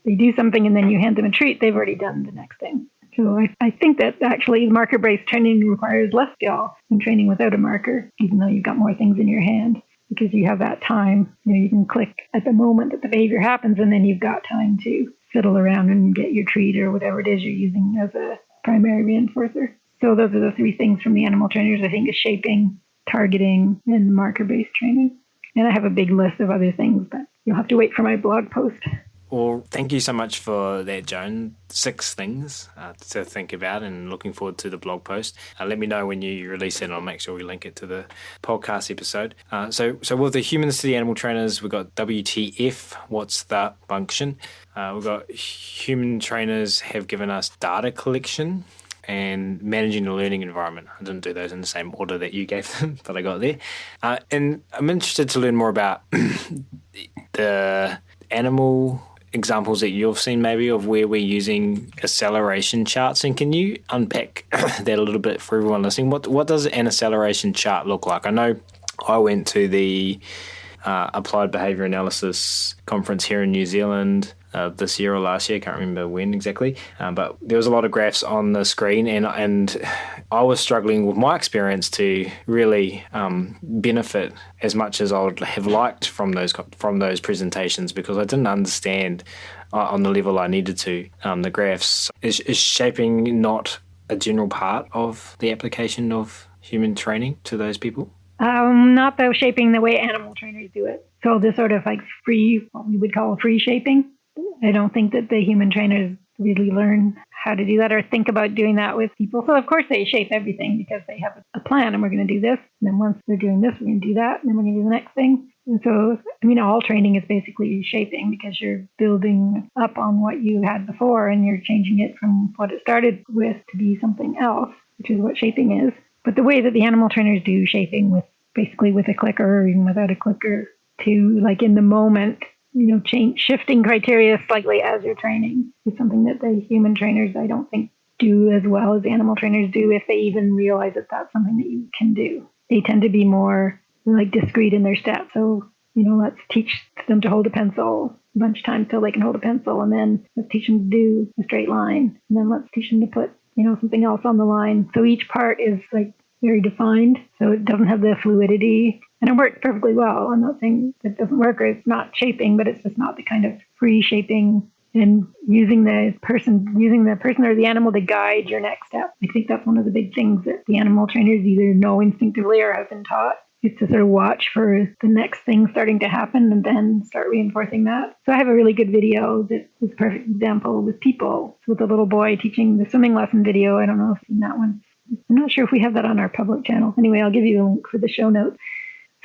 they do something and then you hand them a treat, they've already done the next thing. So I think that actually marker-based training requires less skill than training without a marker, even though you've got more things in your hand, because you have that time. You can click at the moment that the behavior happens, and then you've got time to fiddle around and get your treat or whatever it is you're using as a primary reinforcer. So those are the three things from the animal trainers, I think, is shaping, targeting, and marker-based training. And I have a big list of other things, but you'll have to wait for my blog post. Well, thank you so much for that, Joan. 6 things to think about, and looking forward to the blog post. Let me know when you release it, and I'll make sure we link it to the podcast episode. So with the humans to the animal trainers, we've got WTF, what's the function? We've got human trainers have given us data collection and managing the learning environment. I didn't do those in the same order that you gave them, but I got there. And I'm interested to learn more about the animal examples that you've seen, maybe, of where we're using acceleration charts. And can you unpack that a little bit for everyone listening? What does an acceleration chart look like? I know I went to the Applied Behaviour Analysis conference here in New Zealand this year or last year, I can't remember when exactly, but there was a lot of graphs on the screen, and I was struggling with my experience to really benefit as much as I would have liked from those presentations, because I didn't understand on the level I needed to the graphs. Is shaping not a general part of the application of human training to those people? Not the shaping the way animal trainers do it. So the sort of like what we would call free shaping. I don't think that the human trainers really learn how to do that or think about doing that with people. So of course they shape everything because they have a plan, and we're going to do this. And then once they're doing this, we're going to do that. And then we're going to do the next thing. And so, all training is basically shaping, because you're building up on what you had before, and you're changing it from what it started with to be something else, which is what shaping is. But the way that the animal trainers do shaping, with a clicker or even without a clicker, to like in the moment, shifting criteria slightly as you're training, is something that the human trainers, I don't think, do as well as animal trainers do, if they even realize that that's something that you can do. They tend to be more like discreet in their steps. So, let's teach them to hold a pencil a bunch of times till they can hold a pencil, and then let's teach them to do a straight line, and then let's teach them to put something else on the line. So each part is like very defined, so it doesn't have the fluidity, and it works perfectly well. I'm not saying it doesn't work or it's not shaping, but it's just not the kind of free shaping and using the person or the animal to guide your next step. I think that's one of the big things that the animal trainers either know instinctively or have been taught, is to sort of watch for the next thing starting to happen and then start reinforcing that. So I have a really good video that is a perfect example with people. So with a little boy teaching the swimming lesson video. I don't know if you've seen that one. I'm not sure if we have that on our public channel. Anyway, I'll give you a link for the show notes.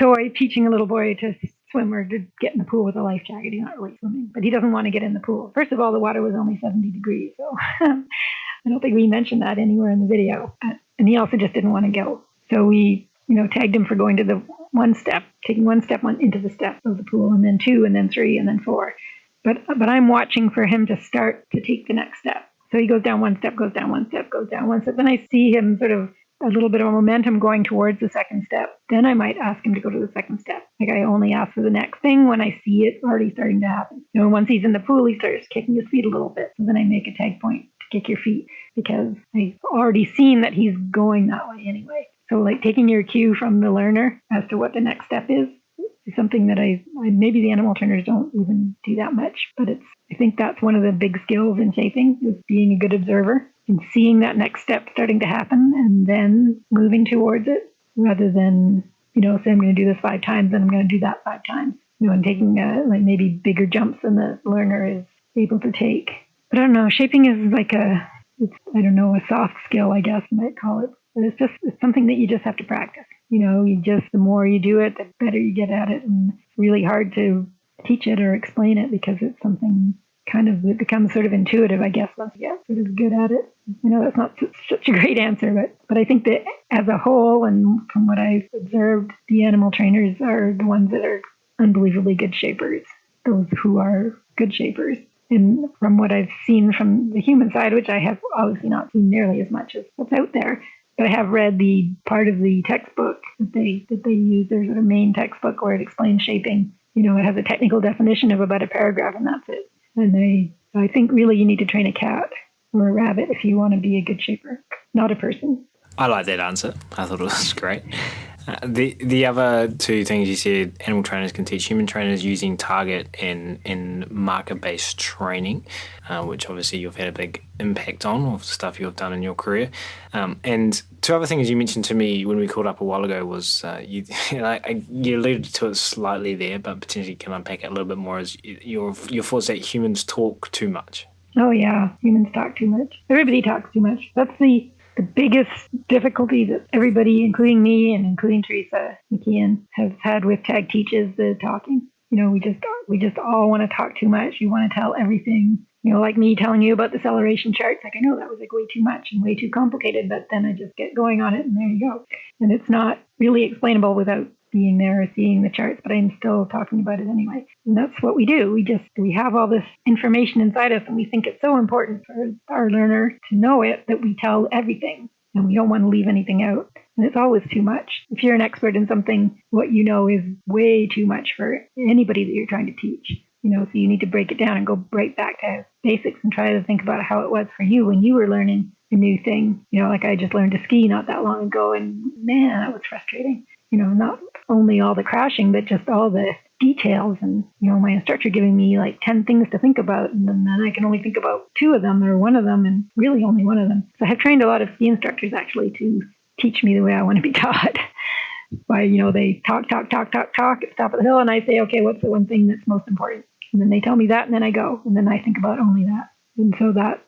So I'm teaching a little boy to swim or to get in the pool with a life jacket. He's not really swimming, but he doesn't want to get in the pool. First of all, the water was only 70 degrees, so I don't think we mentioned that anywhere in the video. And he also just didn't want to go. So we, tagged him for going to the taking one step into the step of the pool, and then 2, and then 3, and then 4. But I'm watching for him to start to take the next step. So he goes down one step, goes down one step, goes down one step. Then I see him sort of a little bit of momentum going towards the second step. Then I might ask him to go to the second step. Like, I only ask for the next thing when I see it already starting to happen. Once he's in the pool, he starts kicking his feet a little bit. So then I make a tag point to kick your feet, because I've already seen that he's going that way anyway. So like taking your cue from the learner as to what the next step is something that I maybe the animal trainers don't even do that much, but I think that's one of the big skills in shaping, is being a good observer and seeing that next step starting to happen and then moving towards it, rather than, say I'm going to do this 5 times and I'm going to do that 5 times, and taking like maybe bigger jumps than the learner is able to take. But I don't know, shaping is like a soft skill, I guess you might call it. But it's something that you just have to practice. The more you do it, the better you get at it. And it's really hard to teach it or explain it, because it's something kind of it becomes sort of intuitive, I guess, once you get sort of good at it. I know that's not such a great answer, but I think that as a whole, and from what I've observed, the animal trainers are the ones that are unbelievably good shapers, those who are good shapers. And from what I've seen from the human side, which I have obviously not seen nearly as much as what's out there, but I have read the part of the textbook that they use, their sort of main textbook where it explains shaping. It has a technical definition of about a paragraph, and that's it. And I think really you need to train a cat or a rabbit if you want to be a good shaper, not a person. I like that answer. I thought it was great. The other two things you said, animal trainers can teach human trainers using target and marker-based training, which obviously you've had a big impact on, of stuff you've done in your career. And two other things you mentioned to me when we called up a while ago was you alluded to it slightly there, but potentially can unpack it a little bit more, as your thoughts that humans talk too much. Oh yeah, humans talk too much. Everybody talks too much. That's the biggest difficulty that everybody, including me and including Theresa McKeon, has had with TAGteach is the talking. We just all want to talk too much. You want to tell everything. Like me telling you about the acceleration charts. Like, I know that was like way too much and way too complicated, but then I just get going on it and there you go. And it's not really explainable without being there or seeing the charts, but I'm still talking about it anyway. And that's what we do. We have all this information inside us, and we think it's so important for our learner to know it that we tell everything, and we don't want to leave anything out. And it's always too much. If you're an expert in something, what you know is way too much for anybody that you're trying to teach. So you need to break it down and go right back to basics and try to think about how it was for you when you were learning a new thing. Like I just learned to ski not that long ago, and man, that was frustrating. Not only all the crashing, but just all the details. And, my instructor giving me like 10 things to think about, and then I can only think about 2 of them or 1 of them, and really only 1 of them. So I have trained a lot of ski instructors actually to teach me the way I want to be taught. By, they talk at the top of the hill, and I say, okay, what's the one thing that's most important? And then they tell me that, and then I go, and then I think about only that. And so that,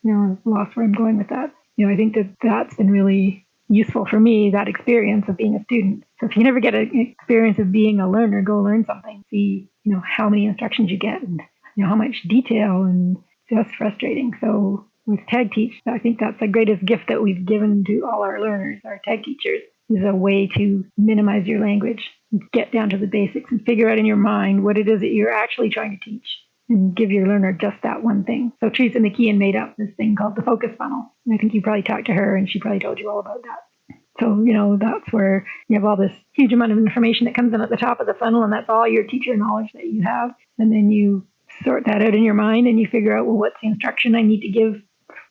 I've lost where I'm going with that. I think that's been really useful for me, that experience of being a student. So if you never get an experience of being a learner, go learn something. See, how many instructions you get and, how much detail, and just frustrating. So with TAGteach, I think that's the greatest gift that we've given to all our learners, our TAG teachers, is a way to minimize your language, get down to the basics and figure out in your mind what it is that you're actually trying to teach, and give your learner just that one thing. So Theresa McKeon made up this thing called the focus funnel. And I think you probably talked to her, and she probably told you all about that. So, that's where you have all this huge amount of information that comes in at the top of the funnel, and that's all your teacher knowledge that you have. And then you sort that out in your mind, and you figure out, well, what's the instruction I need to give,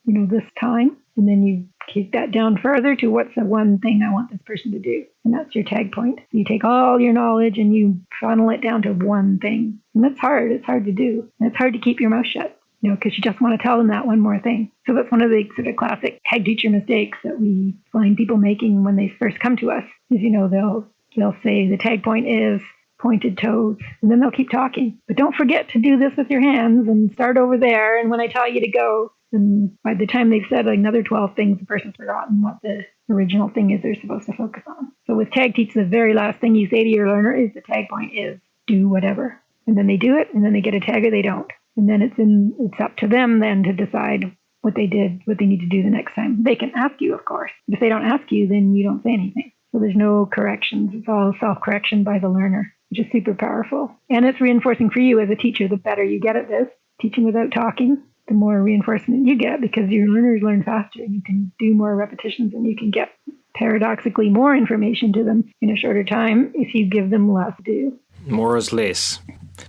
this time? And then you kick that down further to what's the one thing I want this person to do. And that's your tag point. So you take all your knowledge and you funnel it down to one thing. And that's hard. It's hard to do. And it's hard to keep your mouth shut, because you just want to tell them that one more thing. So that's one of the sort of classic tag teacher mistakes that we find people making when they first come to us is, they'll say the tag point is pointed toes, and then they'll keep talking. But don't forget to do this with your hands and start over there. And when I tell you to go, and by the time they've said another 12 things, the person's forgotten what the original thing is they're supposed to focus on. So with TAGteach, the very last thing you say to your learner is the tag point is do whatever. And then they do it, and then they get a tag or they don't. And then it's up to them then to decide what they did, what they need to do the next time. They can ask you, of course. But if they don't ask you, then you don't say anything. So there's no corrections. It's all self-correction by the learner, which is super powerful. And it's reinforcing for you as a teacher. The better you get at this, teaching without talking, the more reinforcement you get, because your learners learn faster. You can do more repetitions, and you can get paradoxically more information to them in a shorter time if you give them less to do. More is less,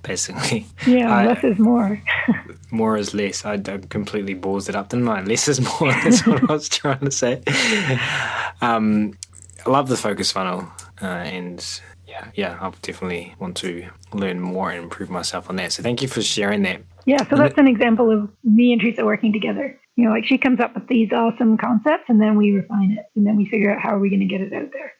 basically. Yeah, less is more. More is less. I completely balls it up, didn't I? Less is more. That's what I was trying to say. I love the focus funnel, and yeah, I'll definitely want to learn more and improve myself on that. So thank you for sharing that. Yeah, so that's an example of me and Theresa working together. Like she comes up with these awesome concepts, and then we refine it, and then we figure out how are we going to get it out there.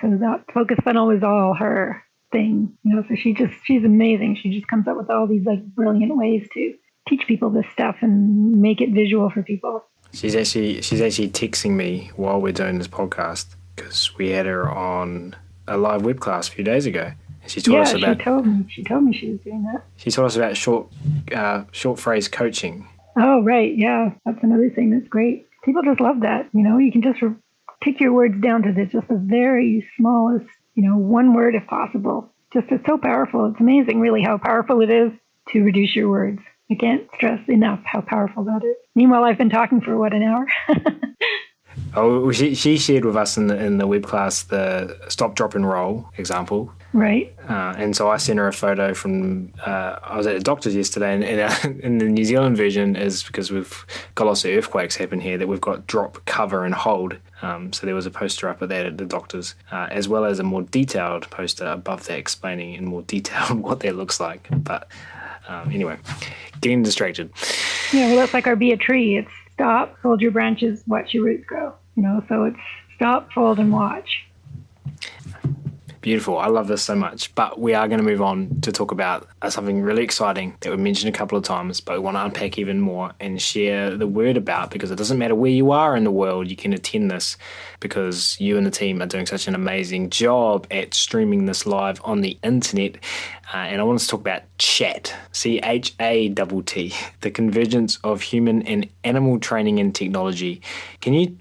So that focus funnel is all her thing. So she's amazing. She just comes up with all these like brilliant ways to teach people this stuff and make it visual for people. She's actually texting me while we're doing this podcast, because we had her on a live web class a few days ago, She taught us about. She told me she was doing that. She taught us about short phrase coaching. Oh, right. Yeah, that's another thing that's great. People just love that. You can just take your words down to just the very smallest, one word if possible. Just it's so powerful. It's amazing, really, how powerful it is to reduce your words. I can't stress enough how powerful that is. Meanwhile, I've been talking for, an hour? Oh, she shared with us in the web class the stop, drop, and roll example. Right. And so I sent her a photo from, I was at the doctor's yesterday, and in the New Zealand version is because we've got lots of earthquakes happen here that we've got drop, cover, and hold. So there was a poster up at that at the doctor's, as well as a more detailed poster above that explaining in more detail what that looks like. But anyway, getting distracted. Yeah, well, that's like our be a tree. It's stop, hold your branches, watch your roots grow. So it's stop, fold, and watch. Beautiful. I love this so much. But we are going to move on to talk about something really exciting that we mentioned a couple of times, but we want to unpack even more and share the word about, because it doesn't matter where you are in the world, you can attend this because you and the team are doing such an amazing job at streaming this live on the internet. And I want us to talk about CHATT, CHATT, the Convergence of Human and Animal Training and Technology.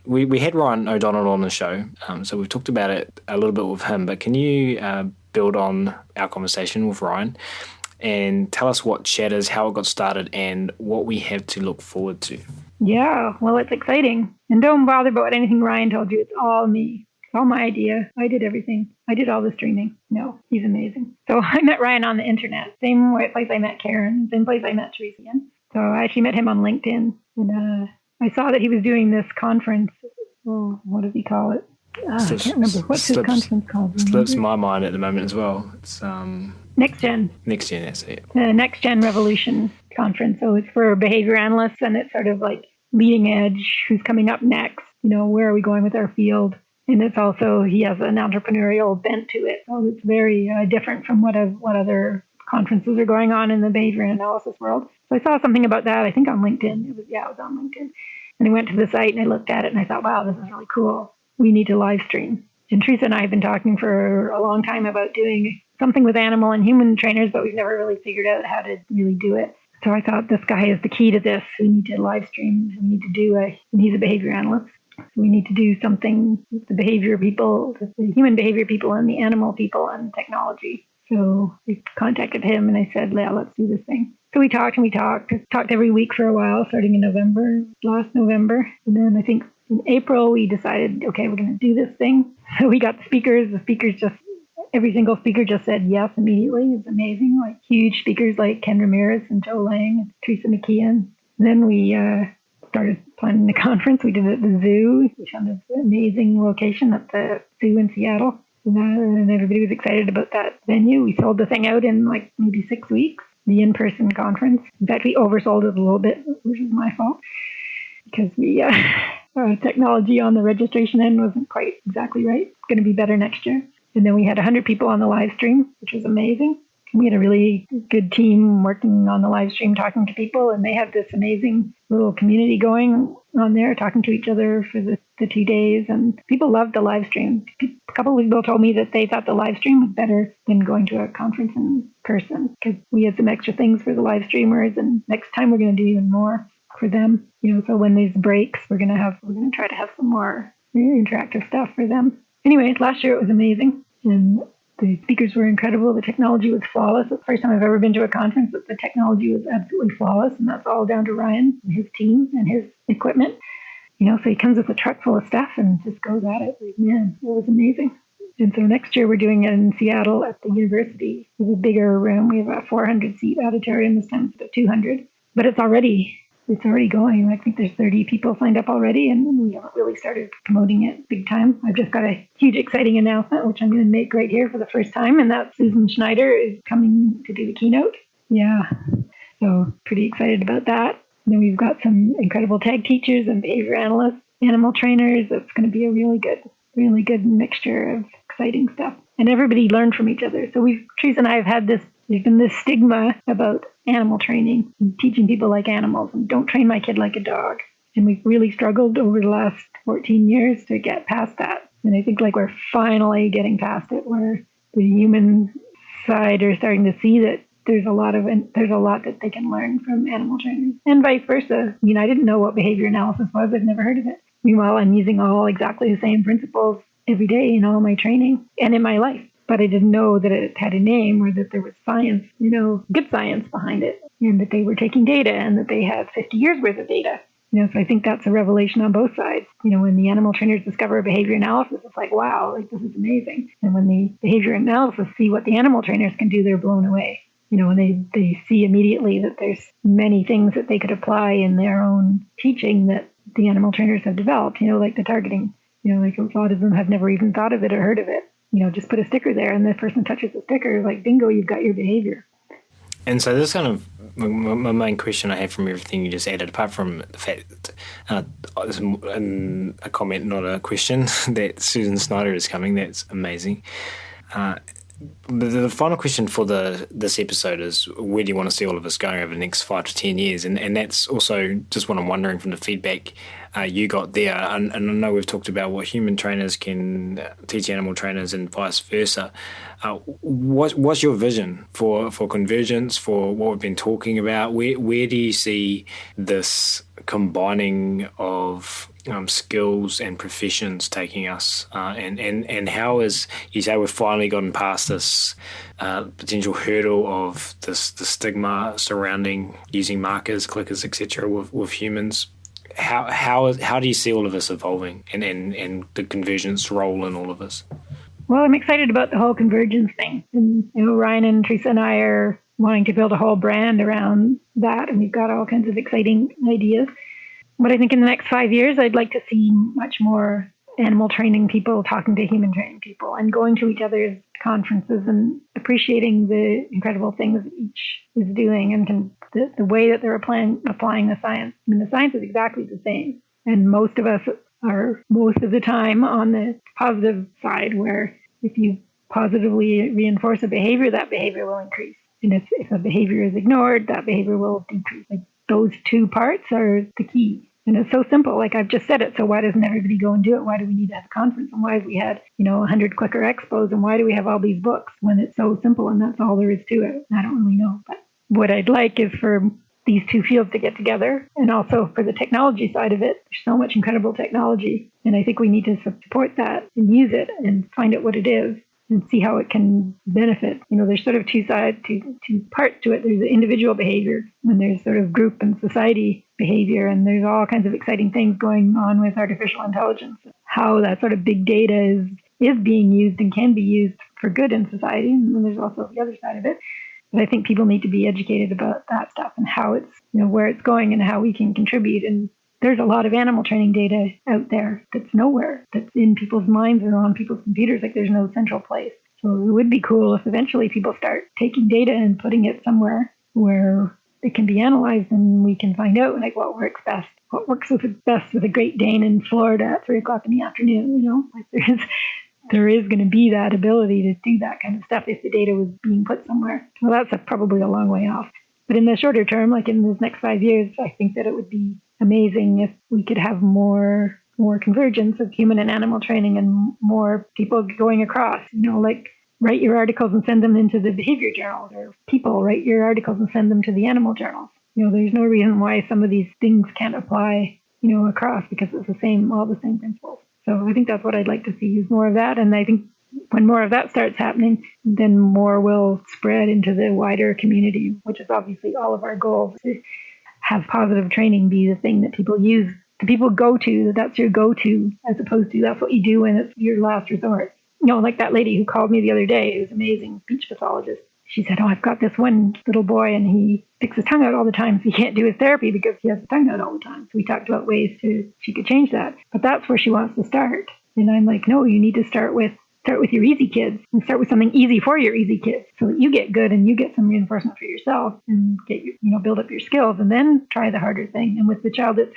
We had Ryan O'Donnell on the show, so we've talked about it a little bit with him, but can you build on our conversation with Ryan and tell us what CHATT is, how it got started, and what we have to look forward to? Yeah, well, it's exciting. And don't bother about anything Ryan told you. It's all me. It's all my idea. I did everything. I did all the streaming. No, he's amazing. So I met Ryan on the internet. Same place I met Karen. Same place I met Teresa in. So I actually met him on LinkedIn. And I saw that he was doing this conference. Oh, what does he call it? I can't remember. What's his conference called? Slips my mind at the moment as well. It's Next Gen. Next Gen, that's it. The Next Gen Revolution conference. So it's for behavior analysts, and it's sort of like leading edge, who's coming up next, where are we going with our field? And it's also, he has an entrepreneurial bent to it. So it's very different from what other conferences are going on in the behavior analysis world. So I saw something about that, I think on LinkedIn. It was on LinkedIn. And I went to the site and I looked at it and I thought, wow, this is really cool. We need to live stream. And Teresa and I have been talking for a long time about doing something with animal and human trainers, but we've never really figured out how to really do it. So I thought this guy is the key to this. We need to live stream. We need to do and he's a behavior analyst. So we need to do something with the behavior people, the human behavior people and the animal people and technology. So I contacted him and I said, yeah, let's do this thing. So we talked every week for a while, starting in last November. And then I think in April, we decided, okay, we're going to do this thing. So we got the speakers. Every single speaker just said yes immediately. It's amazing. Like huge speakers like Ken Ramirez and Joe Lang and Theresa McKeon. Then we started planning the conference. We did it at the zoo. We found an amazing location at the zoo in Seattle. And everybody was excited about that venue. We sold the thing out in like maybe 6 weeks, the in-person conference. In fact, we oversold it a little bit, which is my fault, because our technology on the registration end wasn't quite exactly right. It's going to be better next year. And then we had 100 people on the live stream, which was amazing. We had a really good team working on the live stream, talking to people, and they had this amazing little community going on there, talking to each other for the 2 days. And people loved the live stream. A couple of people told me that they thought the live stream was better than going to a conference in person, because we had some extra things for the live streamers, and next time we're going to do even more for them. So when there's breaks, we're going to try to have some more interactive stuff for them. Anyway, last year it was amazing, and the speakers were incredible. The technology was flawless. It's the first time I've ever been to a conference that the technology was absolutely flawless, and that's all down to Ryan and his team and his equipment. So he comes with a truck full of stuff and just goes at it. Man, it was amazing. And so next year we're doing it in Seattle at the university. It's a bigger room. We have a 400-seat auditorium. This time it's about 200. But it's already going. I think there's 30 people signed up already, and we haven't really started promoting it big time. I've just got a huge, exciting announcement, which I'm going to make right here for the first time, and that Susan Schneider is coming to do the keynote. Yeah, so pretty excited about that. And then we've got some incredible tag teachers and behavior analysts, animal trainers. It's going to be a really good mixture of exciting stuff. And everybody learned from each other. So Teresa and I have had there's been this stigma about animal training and teaching people like animals, and don't train my kid like a dog. And we've really struggled over the last 14 years to get past that. And I think we're finally getting past it, where the human side are starting to see that there's a lot that they can learn from animal trainers, and vice versa. I mean, I didn't know what behavior analysis was. I've never heard of it. Meanwhile, I'm using all exactly the same principles every day in all my training and in my life. But I didn't know that it had a name, or that there was science, good science behind it, and that they were taking data and that they had 50 years worth of data. So I think that's a revelation on both sides. When the animal trainers discover a behavior analysis, it's like, wow, this is amazing. And when the behavior analysis see what the animal trainers can do, they're blown away. When they see immediately that there's many things that they could apply in their own teaching that the animal trainers have developed, like the targeting. Like a lot of them have never even thought of it or heard of it. Just put a sticker there, and the person touches the sticker, like, bingo, you've got your behavior. And so this kind of my main question I have from everything you just added, apart from the fact this is a comment, not a question, that Susan Snyder is coming. That's amazing. The final question for this episode is, where do you want to see all of us going over the next 5 to 10 years? And that's also just what I'm wondering from the feedback you got there. And I know we've talked about what human trainers can teach animal trainers and vice versa. What's your vision for Convergence, for what we've been talking about? Where do you see this combining of skills and professions taking us, and how is, you say we've finally gotten past this potential hurdle of the stigma surrounding using markers, clickers, etc. with humans? How do you see all of this evolving, and the Convergence role in all of this? Well, I'm excited about the whole Convergence thing, and Ryan and Theresa and I are wanting to build a whole brand around that, and we've got all kinds of exciting ideas. But I think in the next 5 years, I'd like to see much more animal training people talking to human training people, and going to each other's conferences and appreciating the incredible things that each is doing, and the way that they're applying the science. I mean, the science is exactly the same. And most of us are most of the time on the positive side, where if you positively reinforce a behavior, that behavior will increase. And if a behavior is ignored, that behavior will decrease. Like, those two parts are the key. And it's so simple. Like, I've just said it. So why doesn't everybody go and do it? Why do we need to have a conference? And why have we had, 100 Clicker Expos? And why do we have all these books when it's so simple and that's all there is to it? I don't really know. But what I'd like is for these two fields to get together, and also for the technology side of it. There's so much incredible technology. And I think we need to support that and use it and find out what it is and see how it can benefit. There's sort of two parts to it. There's the individual behavior, and there's sort of group and society behavior, and there's all kinds of exciting things going on with artificial intelligence. How that sort of big data is being used and can be used for good in society. And then there's also the other side of it. But I think people need to be educated about that stuff and how it's, where it's going and how we can contribute. And there's a lot of animal training data out there that's nowhere, that's in people's minds or on people's computers. Like, there's no central place. So it would be cool if eventually people start taking data and putting it somewhere where it can be analyzed, and we can find out, like, what works best. What works best with a Great Dane in Florida at 3 o'clock in the afternoon, Like, there is going to be that ability to do that kind of stuff if the data was being put somewhere. Well, that's probably a long way off. But in the shorter term, like in these next 5 years, I think that it would be amazing if we could have more convergence of human and animal training, and more people going across, like, write your articles and send them into the behavior journals, or people write your articles and send them to the animal journals. There's no reason why some of these things can't apply, across, because it's all the same principles. So I think that's what I'd like to see, is more of that. And I think when more of that starts happening, then more will spread into the wider community, which is obviously all of our goals, to have positive training be the thing that people use, the people go to, that's your go-to, as opposed to that's what you do and it's your last resort. Like that lady who called me the other day, who's an amazing speech pathologist. She said, I've got this one little boy and he sticks his tongue out all the time, so he can't do his therapy because he has his tongue out all the time. So we talked about ways she could change that. But that's where she wants to start. And I'm like, no, you need to start with your easy kids, and start with something easy for your easy kids, so that you get good and you get some reinforcement for yourself and get build up your skills, and then try the harder thing. And with the child that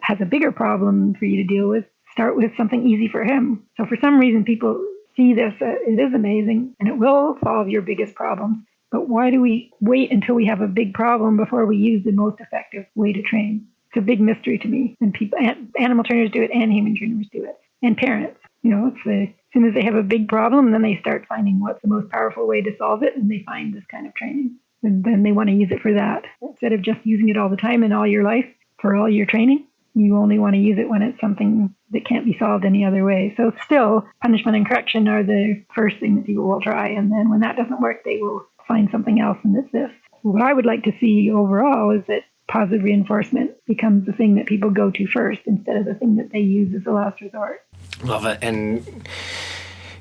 has a bigger problem for you to deal with, start with something easy for him. So for some reason, people see this, it is amazing, and it will solve your biggest problems. But why do we wait until we have a big problem before we use the most effective way to train? It's a big mystery to me. And animal trainers do it, and human trainers do it, and parents. It's soon as they have a big problem, then they start finding what's the most powerful way to solve it, and they find this kind of training. And then they want to use it for that. Instead of just using it all the time in all your life for all your training, you only want to use it when it's something that can't be solved any other way. So still, punishment and correction are the first thing that people will try. And then when that doesn't work, they will find something else, and it's this. What I would like to see overall is that positive reinforcement becomes the thing that people go to first instead of the thing that they use as a last resort. Love it. And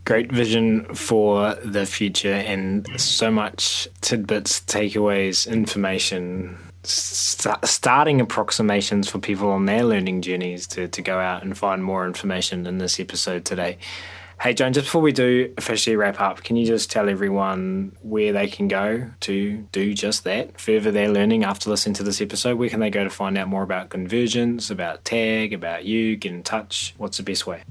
great vision for the future, and so much tidbits, takeaways, information, starting approximations for people on their learning journeys to go out and find more information in this episode today. Hey, Joan, just before we do officially wrap up, can you just tell everyone where they can go to do just that, further their learning after listening to this episode? Where can they go to find out more about Convergence, about TAG, about you, get in touch? What's the best way?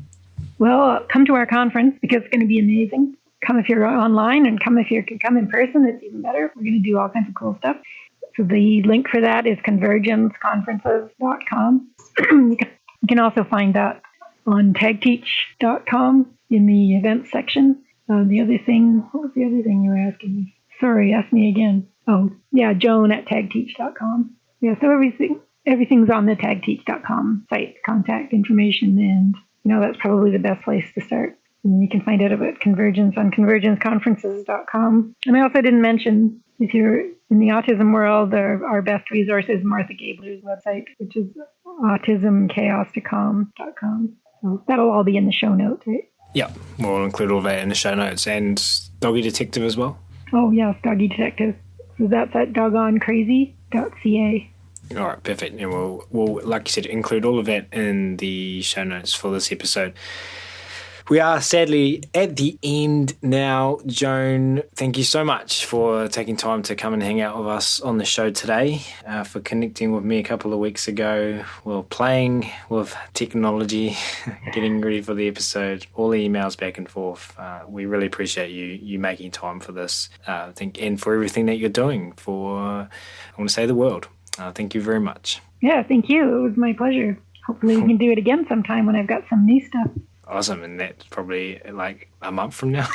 Well, come to our conference because it's going to be amazing. Come if you're online, and come if you can come in person. It's even better. We're going to do all kinds of cool stuff. So the link for that is convergenceconferences.com. You can also find that on TAGteach.com in the events section. What was the other thing you were asking me? Sorry, ask me again. Oh, yeah, Joan at TAGteach.com. Yeah, so everything's on the TAGteach.com site, contact information, and that's probably the best place to start. And you can find out about Convergence on convergenceconferences.com. And I also didn't mention, if you're in the autism world, our best resource is Martha Gabler's website, which is autismchaos.com. So that'll all be in the show notes, right? Yeah, we'll include all that in the show notes. And Doggie Detective as well? Oh, yes, Doggie Detective. So that's at doggonecrazy.ca. All right, perfect. And we'll, like you said, include all of that in the show notes for this episode. We are sadly at the end now. Joan, thank you so much for taking time to come and hang out with us on the show today, for connecting with me a couple of weeks ago. We're playing with technology, getting ready for the episode, all the emails back and forth. We really appreciate you making time for this, and for everything that you're doing for, I want to say, the world. Thank you very much. Yeah, thank you. It was my pleasure. Hopefully we can do it again sometime when I've got some new stuff. Awesome, and that's probably like a month from now.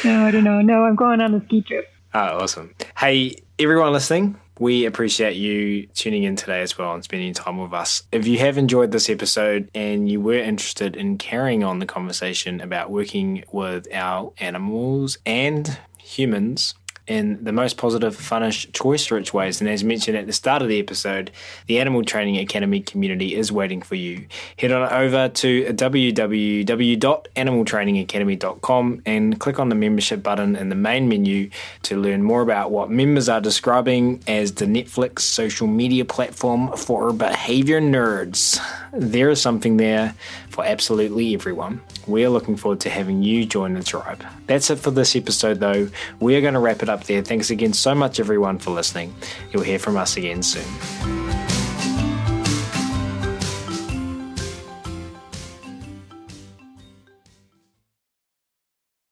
No, I don't know. No, I'm going on a ski trip. Oh, awesome. Hey, everyone listening, we appreciate you tuning in today as well and spending time with us. If you have enjoyed this episode and you were interested in carrying on the conversation about working with our animals and humans in the most positive, funnish, choice-rich ways. And as mentioned at the start of the episode, the Animal Training Academy community is waiting for you. Head on over to www.animaltrainingacademy.com and click on the membership button in the main menu to learn more about what members are describing as the Netflix social media platform for behavior nerds. There is something there for absolutely everyone. We're looking forward to having you join the tribe. That's it for this episode, though. We're going to wrap it up there. Thanks again so much, everyone, for listening. You'll hear from us again soon.